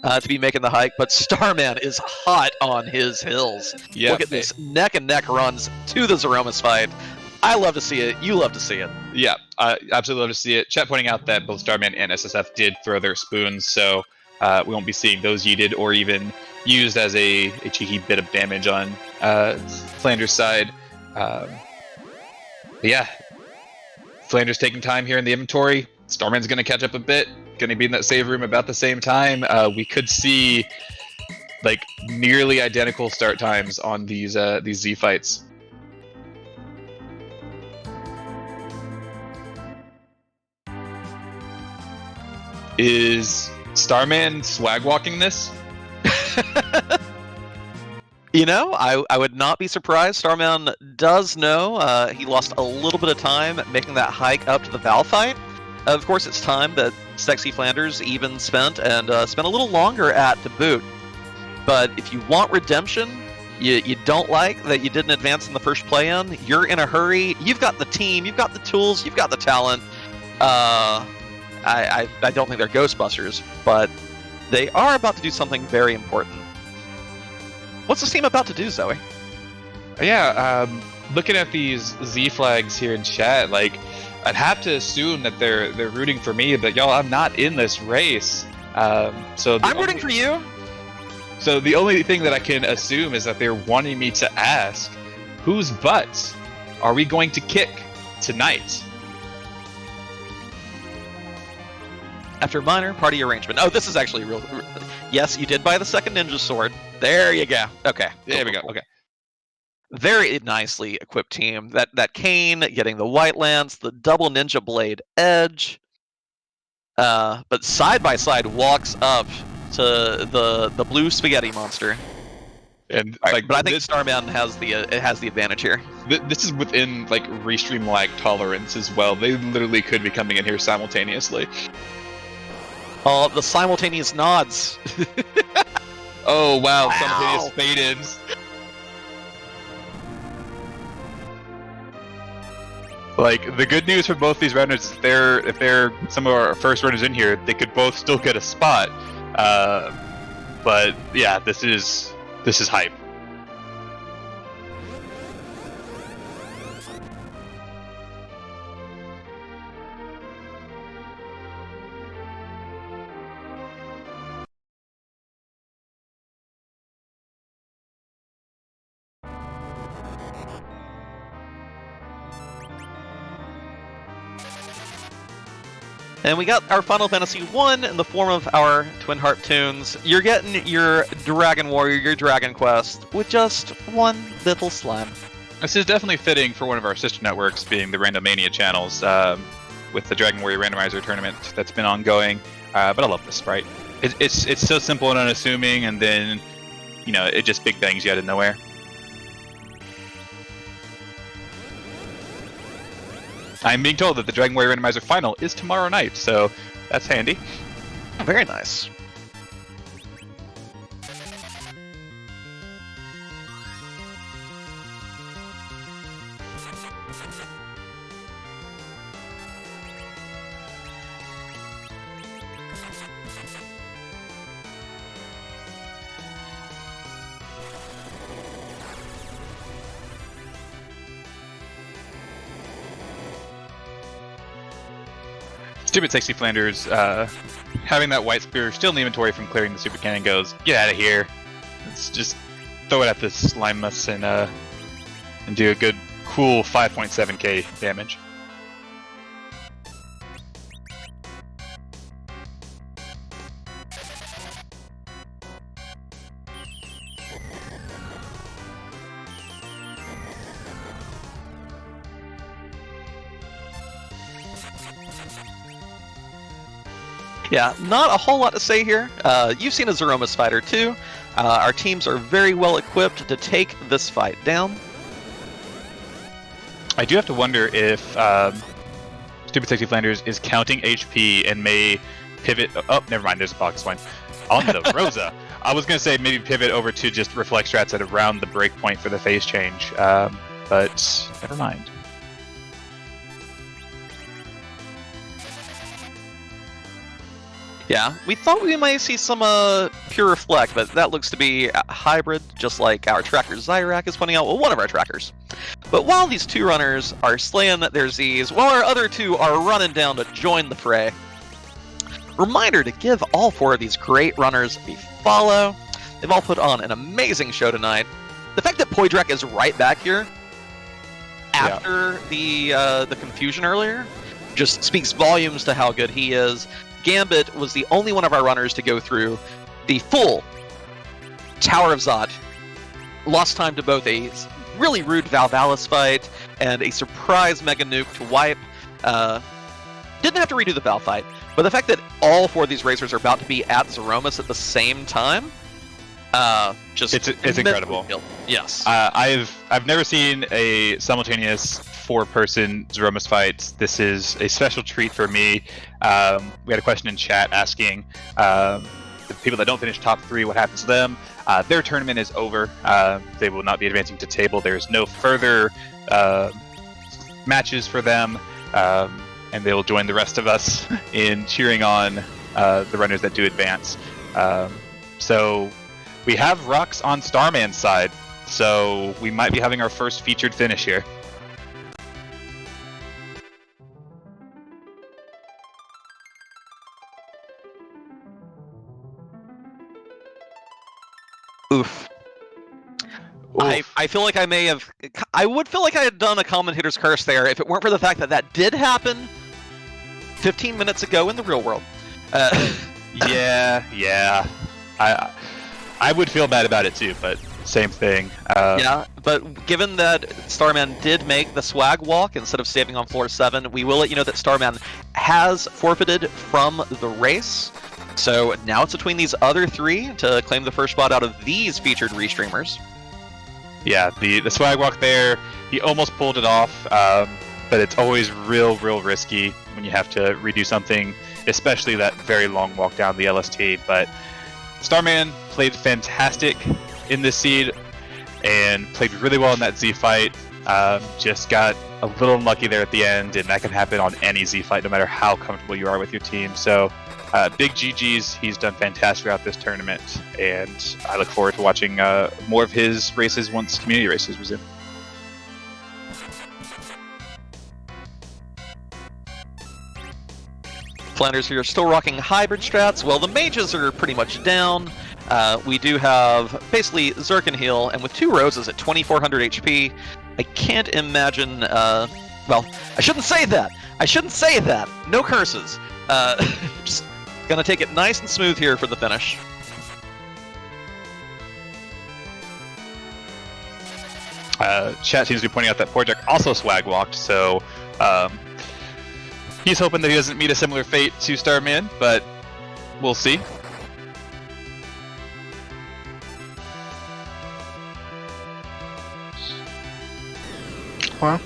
to be making the hike, but Starman is hot on his hills. Yeah, look at this neck and neck runs to the Zeromus fight. I love to see it. You love to see it. Yeah, I absolutely love to see it. Chat pointing out that both Starman and SSF did throw their spoons, so we won't be seeing those yeeted or even used as a cheeky bit of damage on Flanders' side. But yeah, Flanders taking time here in the inventory. Starman's going to catch up a bit. Going to be in that save room about the same time. We could see like nearly identical start times on these Z fights. Is Starman swag walking this? I would not be surprised. Starman does know he lost a little bit of time making that hike up to the Val fight. Of course, it's time that Sexy Flanders even spent, and spent a little longer at to boot. But if you want redemption, you don't like that you didn't advance in the first play-in, you're in a hurry, you've got the team, you've got the tools, you've got the talent. I don't think they're Ghostbusters, but they are about to do something very important. What's this team about to do, Zoe? Yeah, looking at these Z flags here in chat, like, I'd have to assume that they're rooting for me, but y'all, I'm not in this race. So I'm rooting for you. So the only thing that I can assume is that they're wanting me to ask, whose butts are we going to kick tonight? After minor party arrangement. Oh, this is actually real. Yes, you did buy the second ninja sword. There you go. Okay. There we go. Okay. Very nicely equipped team. That Kane getting the white lance, the double ninja blade edge. But side by side walks up to the blue spaghetti monster. And Right, but I think Starman has the advantage here. This is within like restream lag tolerance as well. They literally could be coming in here simultaneously. Oh, the simultaneous nods. Oh wow, simultaneous fade-ins. Like, the good news for both these runners is if they're some of our first runners in here, they could both still get a spot. But yeah, this is hype. And we got our Final Fantasy 1 in the form of our Twin Heart tunes. You're getting your Dragon Warrior, your Dragon Quest, with just one little slime. This is definitely fitting for one of our sister networks, being the Randomania channels, with the Dragon Warrior Randomizer tournament that's been ongoing. But I love this sprite. It's so simple and unassuming, and then, you know, it just big bangs you out of nowhere. I'm being told that the Dragon Warrior Randomizer final is tomorrow night, so that's handy. Very nice. Stupid Sexy Flanders, having that white spear still in the inventory from clearing the super cannon goes, get out of here. Let's just throw it at this Threemus and do a good, cool 5.7k damage. Yeah, not a whole lot to say here. You've seen a Threemus fighter too. Our teams are very well equipped to take this fight down. I do have to wonder if Stupid Sexy Flanders is counting HP and may pivot. Oh, never mind. There's a box one on the Rosa. I was gonna say maybe pivot over to just reflect strats at around the breakpoint for the phase change, but never mind. Yeah, we thought we might see some pure reflect, but that looks to be a hybrid, just like our tracker Zyrak is pointing out. Well, one of our trackers. But while these two runners are slaying their Zs, while our other two are running down to join the fray, reminder to give all four of these great runners a follow. They've all put on an amazing show tonight. The fact that Poydrak is right back here after the confusion earlier just speaks volumes to how good he is. Gambit was the only one of our runners to go through the full Tower of Zod. Lost time to both a really rude Valvalis fight and a surprise Mega Nuke to wipe. Didn't have to redo the Val fight, but the fact that all four of these racers are about to be at Threemus at the same time, just it's incredible. Yes, I've never seen a simultaneous four-person Threemus fight. This is a special treat for me. We had a question in chat asking the people that don't finish top 3, what happens to them? Their tournament is over. They will not be advancing to table. There's no further matches for them, and they will join the rest of us in cheering on the runners that do advance. So we have Rocks on Starman's side, so we might be having our first featured finish here. Oof. I feel like I would feel like I had done a commentator's curse there if it weren't for the fact that that did happen 15 minutes ago in the real world. Yeah. I would feel bad about it too, but same thing. Yeah, but given that Starman did make the swag walk instead of saving on floor 7, we will let you know that Starman has forfeited from the race. So now it's between these other three to claim the first spot out of these featured restreamers. Yeah, the swag walk there, he almost pulled it off, but it's always real risky when you have to redo something, especially that very long walk down the LST. But Starman played fantastic in this seed and played really well in that Z fight. Just got a little unlucky there at the end, and that can happen on any Z fight, no matter how comfortable you are with your team. So big GG's. He's done fantastic throughout this tournament, and I look forward to watching more of his races once community races resume. Flanders here still rocking hybrid strats. Well, the mages are pretty much down. We do have basically Zerk and heal, and with 2 roses at 2400 HP, I can't imagine. Well, I shouldn't say that. I shouldn't say that. No curses. Just gonna take it nice and smooth here for the finish. Chat seems to be pointing out that Porjack also swag walked, so he's hoping that he doesn't meet a similar fate to Starman, but we'll see. Well,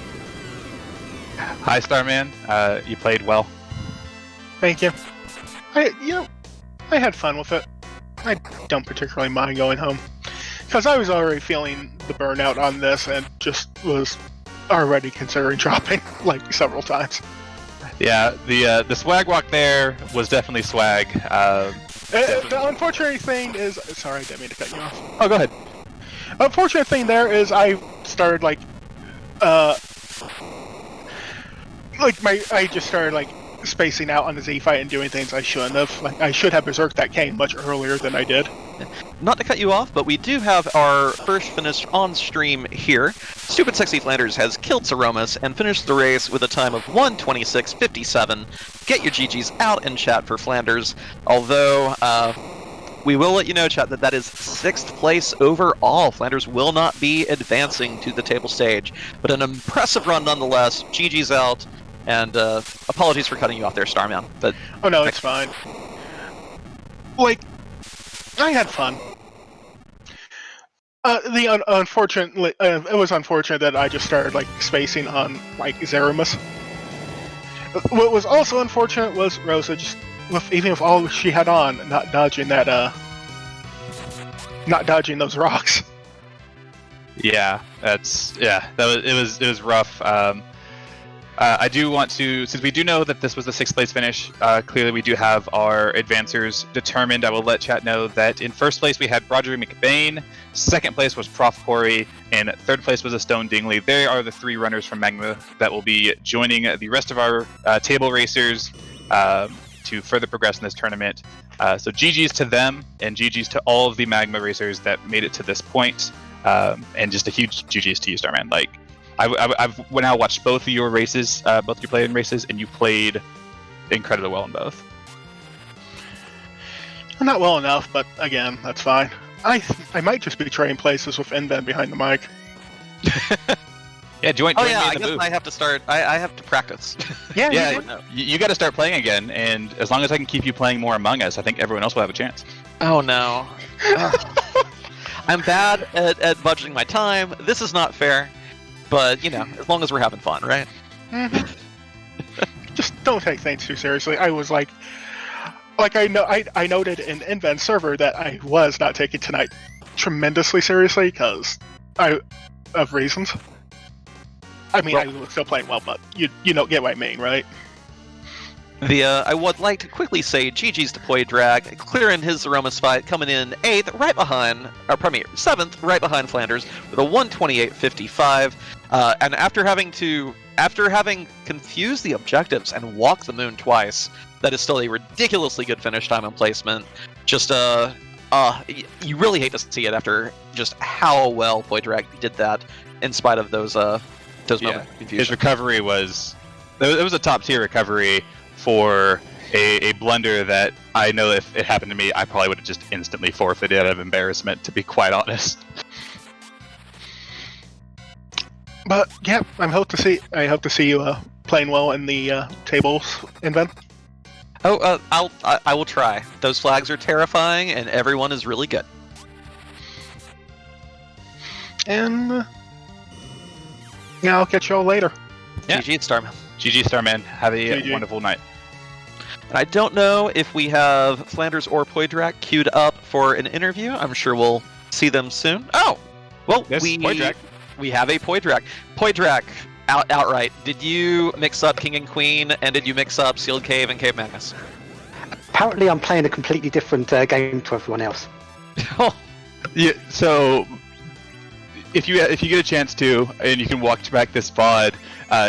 Hi, Starman. You played well. thank you. I had fun with it. I don't particularly mind going home because I was already feeling the burnout on this and just was already considering dropping like several times. Yeah, the swag walk there was definitely swag. The unfortunate thing is, sorry, I didn't mean to cut you off. Oh, go ahead. Unfortunate thing there is I started I just started spacing out on the Z fight and doing things I shouldn't have. Like I should have berserked that cane much earlier than I did. Not to cut you off, but we do have our first finish on stream here. Stupid Sexy Flanders has killed Threemus and finished the race with a time of 1:26.57. Get your GGs out in chat for Flanders. Although, we will let you know, chat, that is 6th place overall. Flanders will not be advancing to the table stage, but an impressive run nonetheless. GG's out, and apologies for cutting you off there, Starman. But oh no, it's fine. I had fun. Unfortunately, it was unfortunate that I just started spacing on Threemus. What was also unfortunate was Rosa just, even with all she had on, not dodging those rocks. Yeah, it was rough. I do want to, since we do know that this was the 6th place finish, clearly we do have our advancers determined. I will let chat know that in 1st place we had Roger McBain, 2nd place was Prof Corey, and 3rd place was a Stone Dingley. They are the 3 runners from Magma that will be joining the rest of our table racers to further progress in this tournament. So GG's to them, and GG's to all of the Magma racers that made it to this point, and just a huge GG's to you, Starman. I've now watched both of your races, both your playing races, and you played incredibly well in both. Not well enough, but again, that's fine. I might just be trading places with Inven behind the mic. Yeah, join oh me yeah, in I the guess booth. I have to start. I have to practice. Yeah, You got to start playing again, and as long as I can keep you playing more Among Us, I think everyone else will have a chance. Oh no. I'm bad at budgeting my time. This is not fair. But, as long as we're having fun, right? Mm-hmm. Just don't take things too seriously. I was I noted in Inven's server that I was not taking tonight tremendously seriously because of reasons. I mean, I was still playing well, but you don't get what I mean, right? I would like to quickly say GG's to Poi Drag, clearing his Threemus fight, coming in 8th, right behind, 7th, right behind Flanders, with a 1:28.55. And after having confused the objectives and walked the moon twice, that is still a ridiculously good finish time and placement. Just, you really hate to see it after just how well Poi Drag did that, in spite of those moments of confusion. His recovery was a top tier recovery for a blunder that I know if it happened to me, I probably would have just instantly forfeited out of embarrassment, to be quite honest. But yeah, I hope to see you playing well in the tables, Inven. Oh, I will try. Those flags are terrifying, and everyone is really good. And yeah, I'll catch y'all later. Yeah. GG, Starman. GG, Starman. Have a GG. wonderful night. And I don't know if we have Flanders or Poydrak queued up for an interview. I'm sure we'll see them soon. Oh, well, Yes, Poydrak. we have a Poydrak. Poydrak, outright, did you mix up King and Queen, and did you mix up Sealed Cave and Cave Magnus? Apparently, I'm playing a completely different game to everyone else. Yeah, so if you get a chance to, and you can walk back this VOD,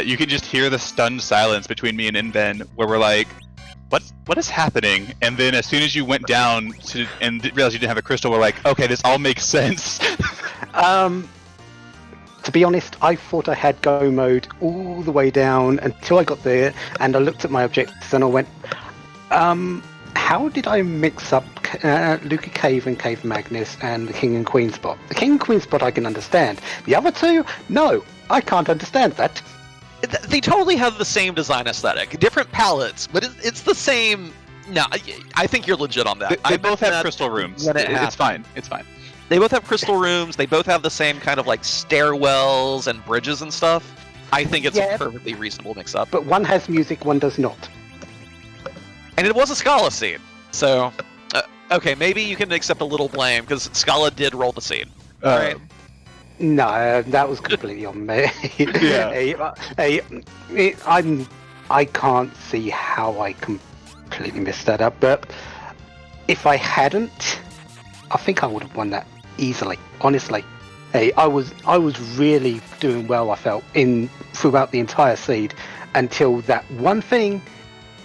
you can just hear the stunned silence between me and Inven, where we're like, what is happening? And then as soon as you went down and realized you didn't have a crystal, we're like, okay, this all makes sense. To be honest, I thought I had go mode all the way down until I got there, and I looked at my objectives and I went, how did I mix up Luca Cave and Cave Magnus and the King and Queen spot? The King and Queen spot I can understand. The other two, no, I can't understand that. They totally have the same design aesthetic, different palettes, but it's the same. No, I think you're legit on that. They both have crystal rooms. It's fine. It's fine. They both have crystal rooms. They both have the same kind of like stairwells and bridges and stuff. I think it's a perfectly reasonable mix-up. But one has music, one does not. And it was a Scala seed, so okay, maybe you can accept a little blame because Scala did roll the seed. Right? No, that was completely on me. Yeah. I can't see how I completely messed that up, but if I hadn't, I think I would have won that easily. Honestly, I was really doing well. I felt throughout the entire seed until that one thing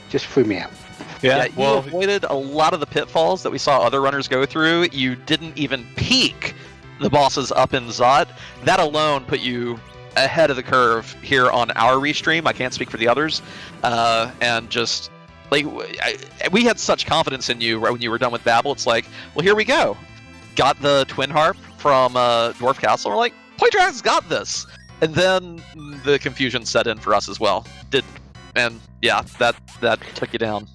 just threw me out. Yeah, you avoided a lot of the pitfalls that we saw other runners go through. You didn't even peek the bosses up in Zot. That alone put you ahead of the curve here on our restream. I can't speak for the others. And just, like, we had such confidence in you when you were done with Babel. It's like, well, here we go. Got the Twin Harp from Dwarf Castle. We're like, Poydrak's got this. And then the confusion set in for us as well. And yeah, that took you down.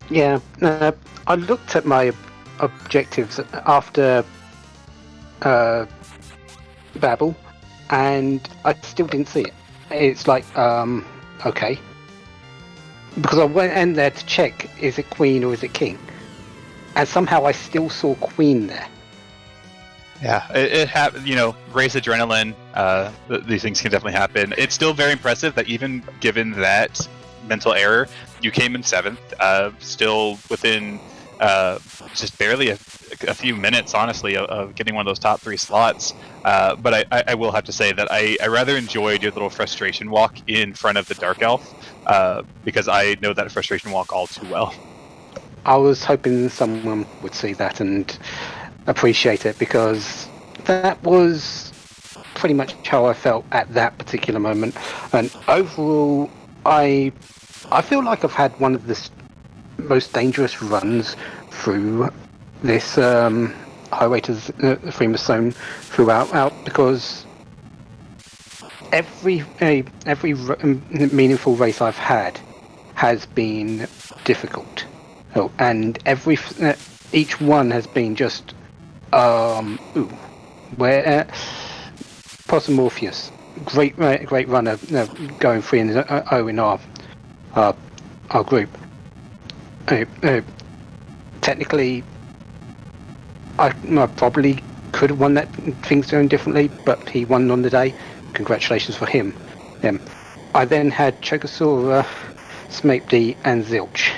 Yeah, I looked at my objectives after Babel, and I still didn't see it. It's like, okay. Because I went in there to check, is it Queen or is it King? And somehow I still saw Queen there. Yeah, it happened. Race adrenaline. These things can definitely happen. It's still very impressive that even given that mental error, you came in 7th, still within just barely a few minutes, honestly, of getting one of those top 3 slots. But I will have to say that I rather enjoyed your little frustration walk in front of the Dark Elf, because I know that frustration walk all too well. I was hoping someone would see that and appreciate it, because that was pretty much how I felt at that particular moment. And overall, I feel like I've had one of the most dangerous runs through this highway to Threemus zone throughout, because every meaningful race I've had has been difficult, and each one has been just where Posomorpheus, great runner, going 3-0 in our group. Technically, I probably could have won that things going differently, but he won on the day. Congratulations for him. I then had Chogosaura, Smapedy, and Zilch.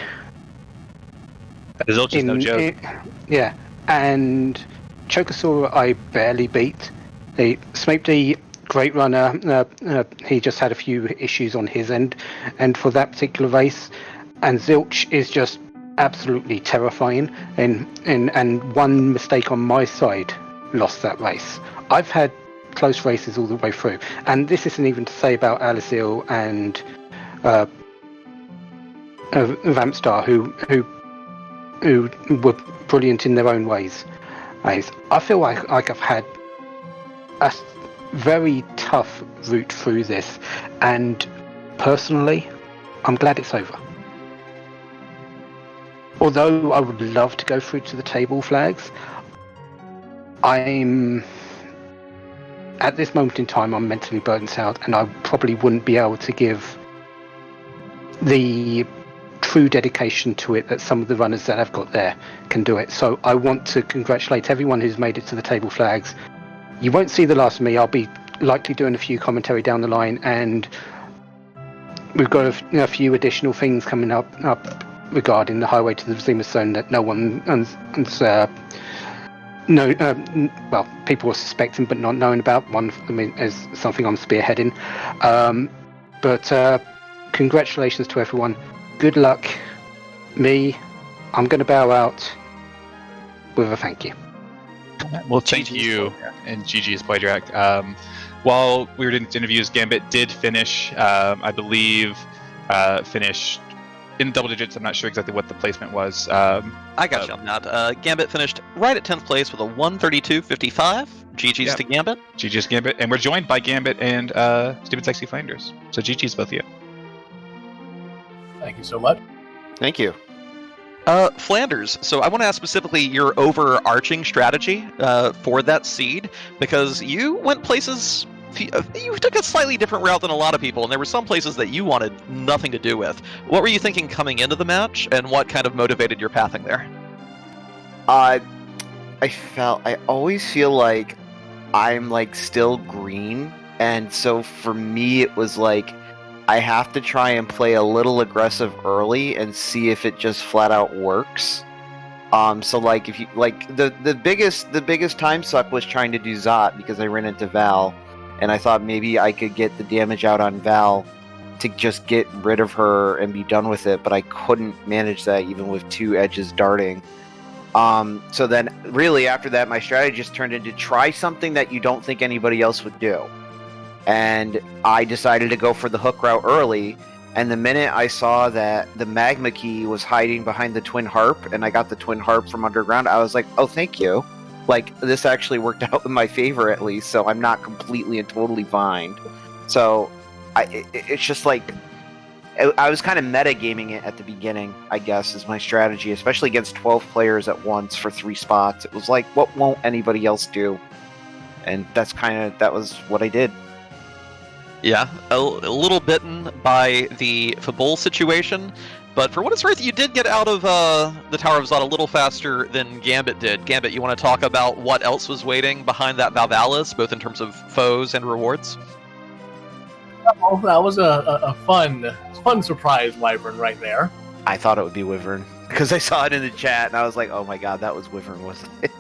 Zilch is no joke. Yeah, and Chogosaura I barely beat. Smapedy, great runner. He just had a few issues on his end, and for that particular race. And Zilch is just absolutely terrifying, and one mistake on my side lost that race. I've had close races all the way through, and this isn't even to say about Alicil and Vampstar, who were brilliant in their own ways. I feel like I've had a very tough route through this, and personally, I'm glad it's over. although I would love to go through to the table flags, I'm at this moment in time I'm mentally burnt out, and I probably wouldn't be able to give the true dedication to it that some of the runners that I've got there can do it. So I want to congratulate everyone who's made it to the table flags. You won't see the last of me. I'll be likely doing a few commentary down the line, and we've got a few additional things coming up regarding the highway to the Threemus zone that no one well, people are suspecting but not knowing about. One of them is something I'm spearheading. But congratulations to everyone. Good luck. I'm going to bow out with a thank you. Well, thank you, and GG's Boydrak. While we were doing interviews, Gambit did finish, I believe, finished in double digits. I'm not sure exactly what the placement was. I got you on that. Gambit finished right at 10th place with a 132.55. GG's to Gambit. GG's Gambit. And we're joined by Gambit and Stupid Sexy Flanders. So GG's both of you. Thank you so much. Thank you. Flanders, so I want to ask specifically your overarching strategy for that seed, because you went places, you took a slightly different route than a lot of people, and there were some places that you wanted nothing to do with. What were you thinking coming into the match, and what kind of motivated your pathing there? I always feel like I'm like still green, and so for me it was like I have to try and play a little aggressive early and see if it just flat out works. So like if you like the biggest time suck was trying to do Zot because I ran into Val, and I thought maybe I could get the damage out on Val to just get rid of her and be done with it, but I couldn't manage that even with two edges darting. So then really after that my strategy just turned into try something that you don't think anybody else would do. And I decided to go for the hook route early, and the minute I saw that the Magma key was hiding behind the Twin Harp, and I got the Twin Harp from underground, I was like, oh, thank you. Like, this actually worked out in my favor at least, so I'm not completely and totally behind. So, it's just like, I was kind of metagaming it at the beginning, I guess, is my strategy, especially against 12 players at once for 3 spots. It was like, what won't anybody else do? And that was what I did. Yeah, a little bitten by the Fabul situation, but for what it's worth, you did get out of the Tower of Zot a little faster than Gambit did. Gambit, you want to talk about what else was waiting behind that Valvalis, both in terms of foes and rewards? Well, that was a fun surprise wyvern right there. I thought it would be Wyvern, because I saw it in the chat, and I was like, oh my god, that was Wyvern, wasn't it?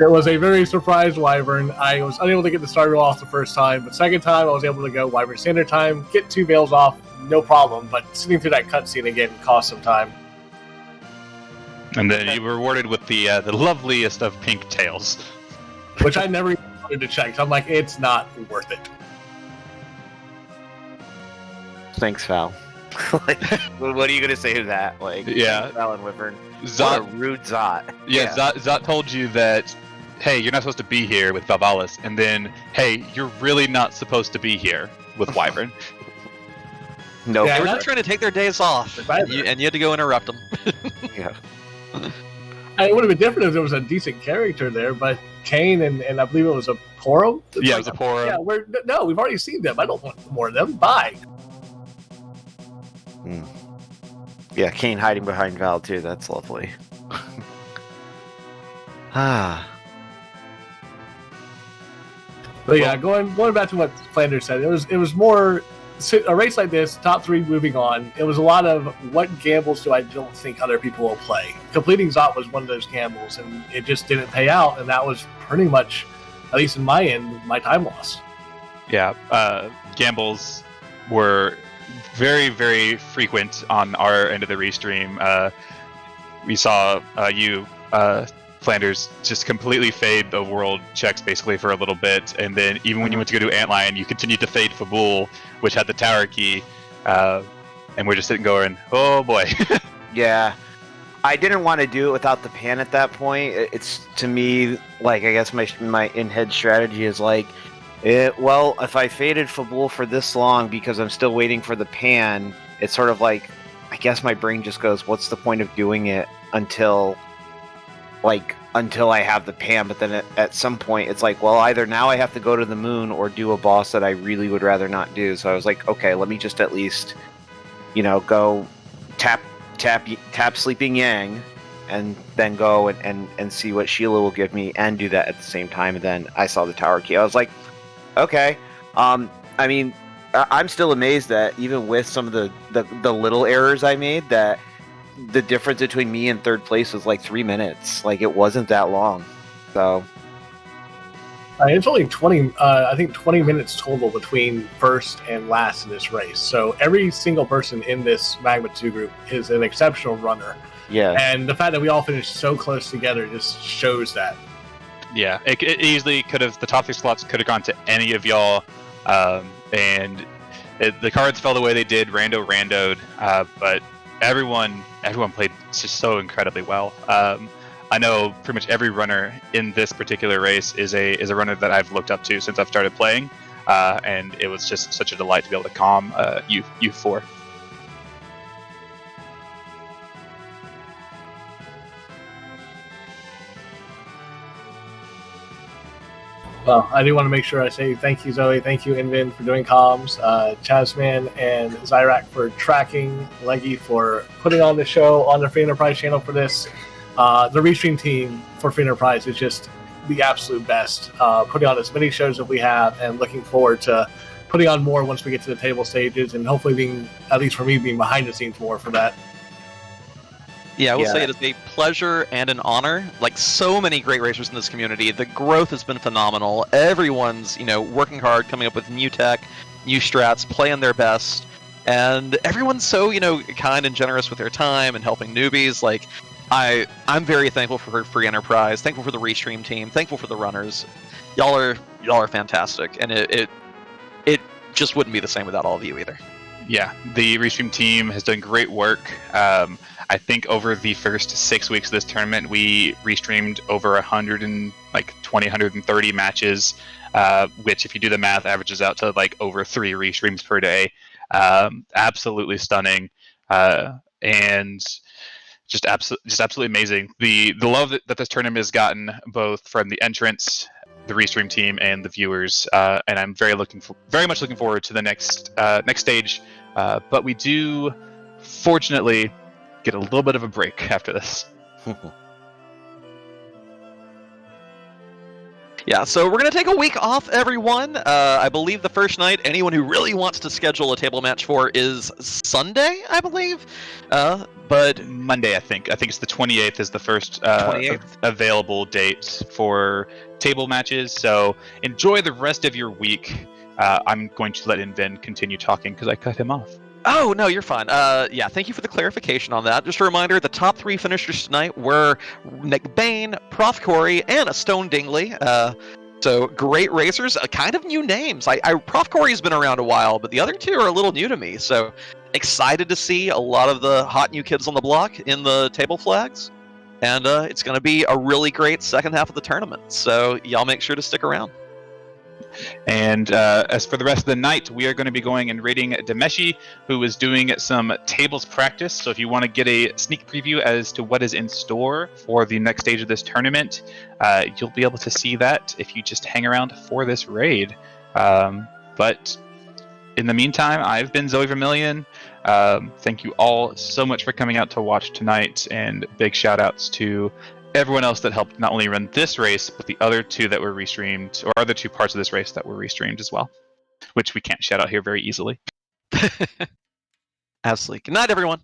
It was a very surprised wyvern. I was unable to get the starter off the first time, but second time I was able to go wyvern standard time, get 2 veils off, no problem. But sitting through that cutscene again cost some time. And then you were rewarded with the loveliest of pink tails, which I never even wanted to check. So I'm like, it's not worth it. Thanks, Val. Like, what are you gonna say to that? Like, yeah, Val and Wyvern. Zot, what a rude Zot. Yeah, Zot told you that, hey, you're not supposed to be here with Valvalis, and then, hey, you're really not supposed to be here with Wyvern. No, they were just trying to take their days off, and you had to go interrupt them. Yeah. It would have been different if there was a decent character there, but Kane and I believe it was a Porum. Yeah, it was a Porum. Yeah, we've already seen them. I don't want more of them. Bye. Yeah, Kane hiding behind Val too. That's lovely. But yeah, going back to what Flanders said, it was more a race like this, top 3 moving on. It was a lot of what gambles do I don't think other people will play. Completing Zot was one of those gambles, and it just didn't pay out, and that was pretty much, at least in my end, my time loss. Yeah, gambles were very, very frequent on our end of the restream. We saw you, Flanders, just completely fade the world checks basically for a little bit, and then even when you went to go do Antlion, you continued to fade Fabul, which had the tower key, and we're just sitting going, oh boy. Yeah. I didn't want to do it without the pan at that point. It's, to me, like, I guess my in-head strategy is like, well, if I faded Fabul for this long because I'm still waiting for the pan, it's sort of like, I guess my brain just goes, what's the point of doing it until I have the pan? But then at some point it's like, well, either now I have to go to the moon or do a boss that I really would rather not do. So I was like, okay, let me just at least, go tap Sleeping Yang, and then go and see what Sheila will give me, and do that at the same time. And then I saw the tower key. I was like, okay. I mean, I'm still amazed that even with some of the little errors I made, that the difference between me and third place was like 3 minutes. Like, it wasn't that long. So it's only 20 minutes total between first and last in this race. So every single person in this Magma 2 group is an exceptional runner. yeah. And the fact that we all finished so close together just shows that. Yeah, it easily could have. The top 3 slots could have gone to any of y'all, and the cards fell the way they did. Randoed, but everyone played just so incredibly well. I know pretty much every runner in this particular race is a runner that I've looked up to since I've started playing, and it was just such a delight to be able to calm you 4. Well, I do want to make sure I say thank you, Zoe. Thank you, Invin, for doing comms. Chazman and Zyrak for tracking. Leggy for putting on the show on the Free Enterprise channel for this. The Restream team for Free Enterprise is just the absolute best. Putting on as many shows as we have, and looking forward to putting on more once we get to the table stages, and hopefully being, at least for me, being behind the scenes more for that. Yeah, I will say it is a pleasure and an honor. Like so many great racers in this community, the growth has been phenomenal. Everyone's, working hard, coming up with new tech, new strats, playing their best, and everyone's so, kind and generous with their time and helping newbies. Like, I'm very thankful for Free Enterprise, thankful for the Restream team, thankful for the runners. Y'all are fantastic, and it just wouldn't be the same without all of you either. Yeah, the Restream team has done great work. I think over the first 6 weeks of this tournament, we restreamed over 130 matches, which, if you do the math, averages out to like over 3 restreams per day. Absolutely stunning, and just absolutely amazing. The love that this tournament has gotten, both from the entrants, the Restream team, and the viewers, and I'm very much looking forward to the next stage. But we do, fortunately, get a little bit of a break after this. Yeah, so we're going to take a week off, everyone. I believe the first night anyone who really wants to schedule a table match for is Sunday, I believe. But Monday, I think it's the 28th is the first 28th? available date for table matches. So enjoy the rest of your week. I'm going to let Invin continue talking because I cut him off. Oh, no, you're fine. Yeah, thank you for the clarification on that. Just a reminder, the top 3 finishers tonight were Nick Bain, Prof. Corey, and a Stone Dingley. So great racers, kind of new names. Prof. Corey's been around a while, but the other 2 are a little new to me. So excited to see a lot of the hot new kids on the block in the table flags. And it's going to be a really great second half of the tournament. So y'all make sure to stick around. And as for the rest of the night, we are going to be going and raiding Demeshi, who is doing some tables practice. So if you want to get a sneak preview as to what is in store for the next stage of this tournament, you'll be able to see that if you just hang around for this raid. But in the meantime, I've been Zoe Vermillion. Thank you all so much for coming out to watch tonight, and big shout outs to everyone else that helped not only run this race, but the other 2 that were restreamed, or other 2 parts of this race that were restreamed as well, which we can't shout out here very easily. Absolutely. Good night, everyone.